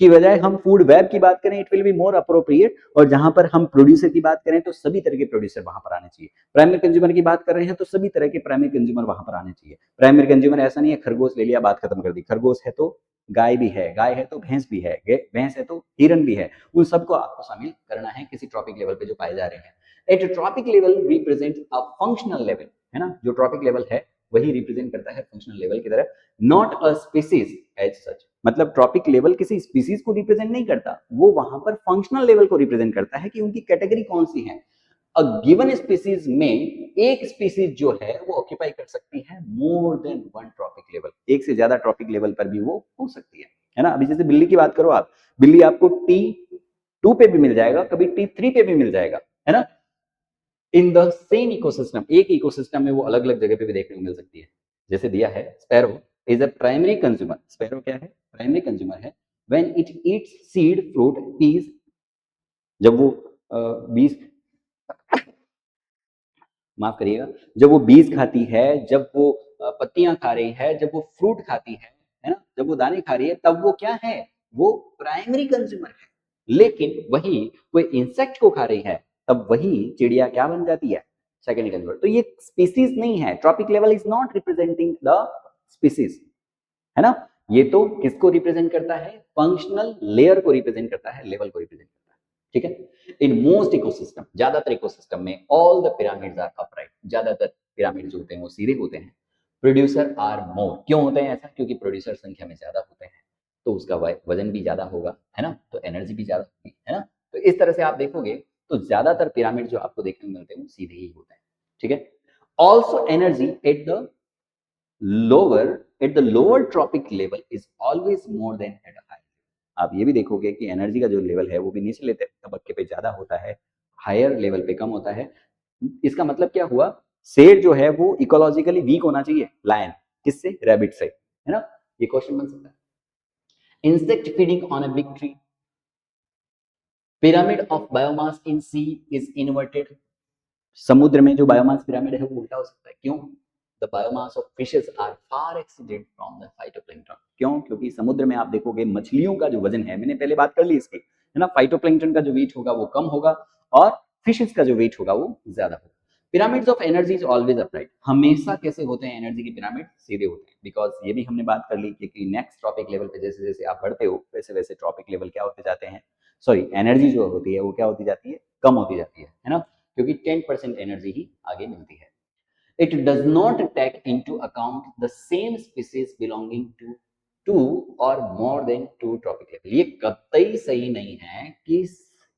की बजाय हम फूड वेब की बात करें, it will be more appropriate, और जहां पर हम प्रोड्यूसर की बात करें तो सभी तरह के प्रोड्यूसर वहां पर आने चाहिए। प्राइमरी कंज्यूमर की बात कर रहे हैं तो सभी तरह के प्राइमरी कंज्यूमर वहां पर आने चाहिए। प्राइमरी कंज्यूमर ऐसा नहीं है खरगोश ले लिया बात खत्म कर दी, खरगोश है तो गाय भी है, गाय है तो भैंस भी है, भैंस है तो हिरन भी है, उन सबको आपको शामिल करना है किसी ट्रॉपिक लेवल पे जो पाए जा रहे हैं। At trophic level represent a functional level, है ना, जो ट्रॉपिक लेवल है वही रिप्रेजेंट करता है फंक्शनल लेवल की तरह, not a species as such. मतलब ट्रॉपिक लेवल किसी स्पीसीज को रिप्रेजेंट नहीं करता, वो वहां पर फंक्शनल लेवल को रिप्रेजेंट करता है कि उनकी कैटेगरी कौन सी है। अ गिवन स्पीसीज में एक स्पीसीज जो है वो ऑक्यूपाई कर सकती है more than one trophic level, एक से ज्यादा ट्रॉपिक लेवल पर भी वो हो सकती है ना। अभी जैसे बिल्ली की बात करो आप, बिल्ली आपको T2 पे भी मिल जाएगा, कभी T3 पे भी मिल जाएगा, है ना। इन द सेम इकोसिस्टम, एक इकोसिस्टम में वो अलग अलग जगह पे भी देखने को मिल सकती है। जैसे दिया है sparrow is a primary consumer, sparrow क्या है, प्राइमरी कंज्यूमर है। When it eats seed fruit peas, जब वो बीज, माफ करिएगा, जब वो बीज खाती है, जब वो पत्तियां खा रही है, जब वो फ्रूट खाती है ना, जब वो दाने खा रही है, तब वो क्या है, वो प्राइमरी कंज्यूमर है। लेकिन वही कोई इंसेक्ट को खा रही है, तब वही चिड़िया क्या बन जाती है, सेकेंडरी कंज्यूमर। तो ये स्पीसीज नहीं है, trophic level is not representing the species, है ना। ये तो किसको रिप्रेजेंट करता है, फंक्शनल लेयर को रिप्रेजेंट करता है, लेवल को रिप्रेजेंट करता है। ठीक है, इन मोस्ट इकोसिस्टम, ज्यादातर इकोसिस्टम में all the pyramids are upright, ज्यादातर पिरामिड जो होते हैं वो सीधे होते हैं। प्रोड्यूसर आर मोर, क्यों होते हैं ऐसा, क्योंकि प्रोड्यूसर संख्या में ज्यादा होते हैं, तो उसका वजन भी ज्यादा होगा, है ना, तो एनर्जी भी ज्यादा होगी, है ना। तो इस तरह से आप देखोगे तो ज्यादातर पिरामिड जो आपको देखने को मिलते हैं वो सीधे ही होते हैं। ठीक है, also energy at the lower at the lower tropic level is always more than at a high। आप ये भी देखोगे कि एनर्जी का जो लेवल है वो भी निचले तबक्के पे ज्यादा होता है, हायर लेवल पे कम होता है। इसका मतलब क्या हुआ, शेर जो है वो इकोलॉजिकली वीक होना चाहिए, लायन किससे, रैबिट से, है ना। ये क्वेश्चन बन सकता है। Insect feeding on a big tree, pyramid of biomass in sea is inverted. समुद्र में जो बायोमास पिरामिड है वो उल्टा हो सकता है, क्यों, the biomass of fishes are far exceeded from the phytoplankton. क्यों, क्योंकि समुद्र में आप देखोगे मछलियों का जो वजन है, मैंने पहले बात कर ली इसकी, है ना, फाइटोप्लैंक्टन का जो वेट होगा वो कम होगा, और फिशेस का जो वेट होगा वो ज्यादा होगा। Pyramids of energy is always upright, हमेशा कैसे होते हैं एनर्जी के पिरामिड, सीधे होते हैं, बिकॉज ये भी हमने बात कर ली कि नेक्स्ट ट्रॉपिक लेवल पे जैसे जैसे आप बढ़ते हो वैसे वैसे ट्रॉपिक लेवल क्या होते जाते हैं, सॉरी एनर्जी जो होती है वो क्या होती जाती है, कम होती जाती है ना, क्योंकि 10% एनर्जी ही आगे मिलती है। It does not take into account the same species belonging to two or more than two trophic level. ये कतई सही नहीं है कि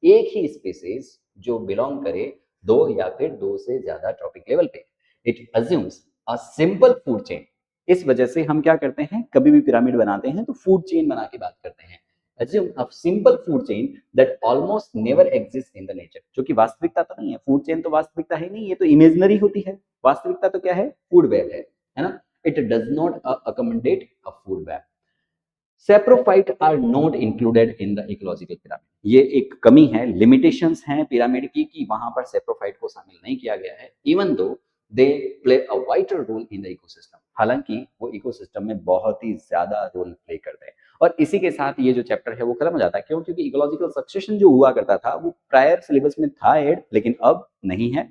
एक ही स्पीसीज जो बिलोंग करे दो या फिर दो से ज्यादा ट्रॉपिक लेवल पे। It assumes a simple food chain. इस वजह से हम क्या करते हैं, कभी भी पिरामिड बनाते हैं तो फूड चेन बना के बात करते हैं। assume a simple food chain that almost never exists in the nature, जो कि वास्तविकता तो नहीं है। फूड चेन तो वास्तविकता है नहीं, ये तो इमेजिनरी होती है। वास्तविकता तो क्या है, फूड वेब है ना। It does not accommodate a food web. Saprophyte are not included in the ecological pyramid. ये एक कमी है, लिमिटेशंस हैं पिरामिड की कि वहां पर सेप्रोफाइट को शामिल नहीं किया गया है, even though they play a vital role in the ecosystem. हालांकि वो इकोसिस्टम में बहुत ही ज्यादा रोल प्ले करते हैं। और इसी के साथ ये जो चैप्टर है वो खत्म हो जाता है। क्यों? क्योंकि इकोलॉजिकल सक्सेशन जो हुआ करता था वो प्रायर सिलेबस में था ऐड, लेकिन अब नहीं है।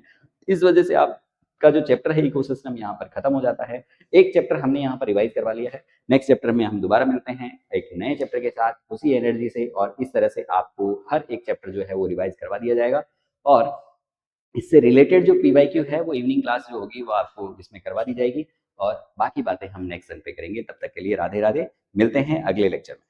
इस वजह से आपका जो चैप्टर है इकोसिस्टम यहाँ पर खत्म हो जाता है। एक चैप्टर हमने यहाँ पर रिवाइज करवा लिया है। नेक्स्ट चैप्टर में हम दोबारा मिलते हैं एक नए चैप्टर के साथ, उसी एनर्जी से, और इस तरह से आपको हर एक चैप्टर जो है वो रिवाइज करवा दिया जाएगा। और इससे रिलेटेड जो पीवाईक्यू है वो इवनिंग क्लास जो होगी वो आपको इसमें करवा दी जाएगी, और बाकी बातें हम नेक्स्ट सन पे करेंगे। तब तक के लिए राधे राधे, मिलते हैं अगले लेक्चर में।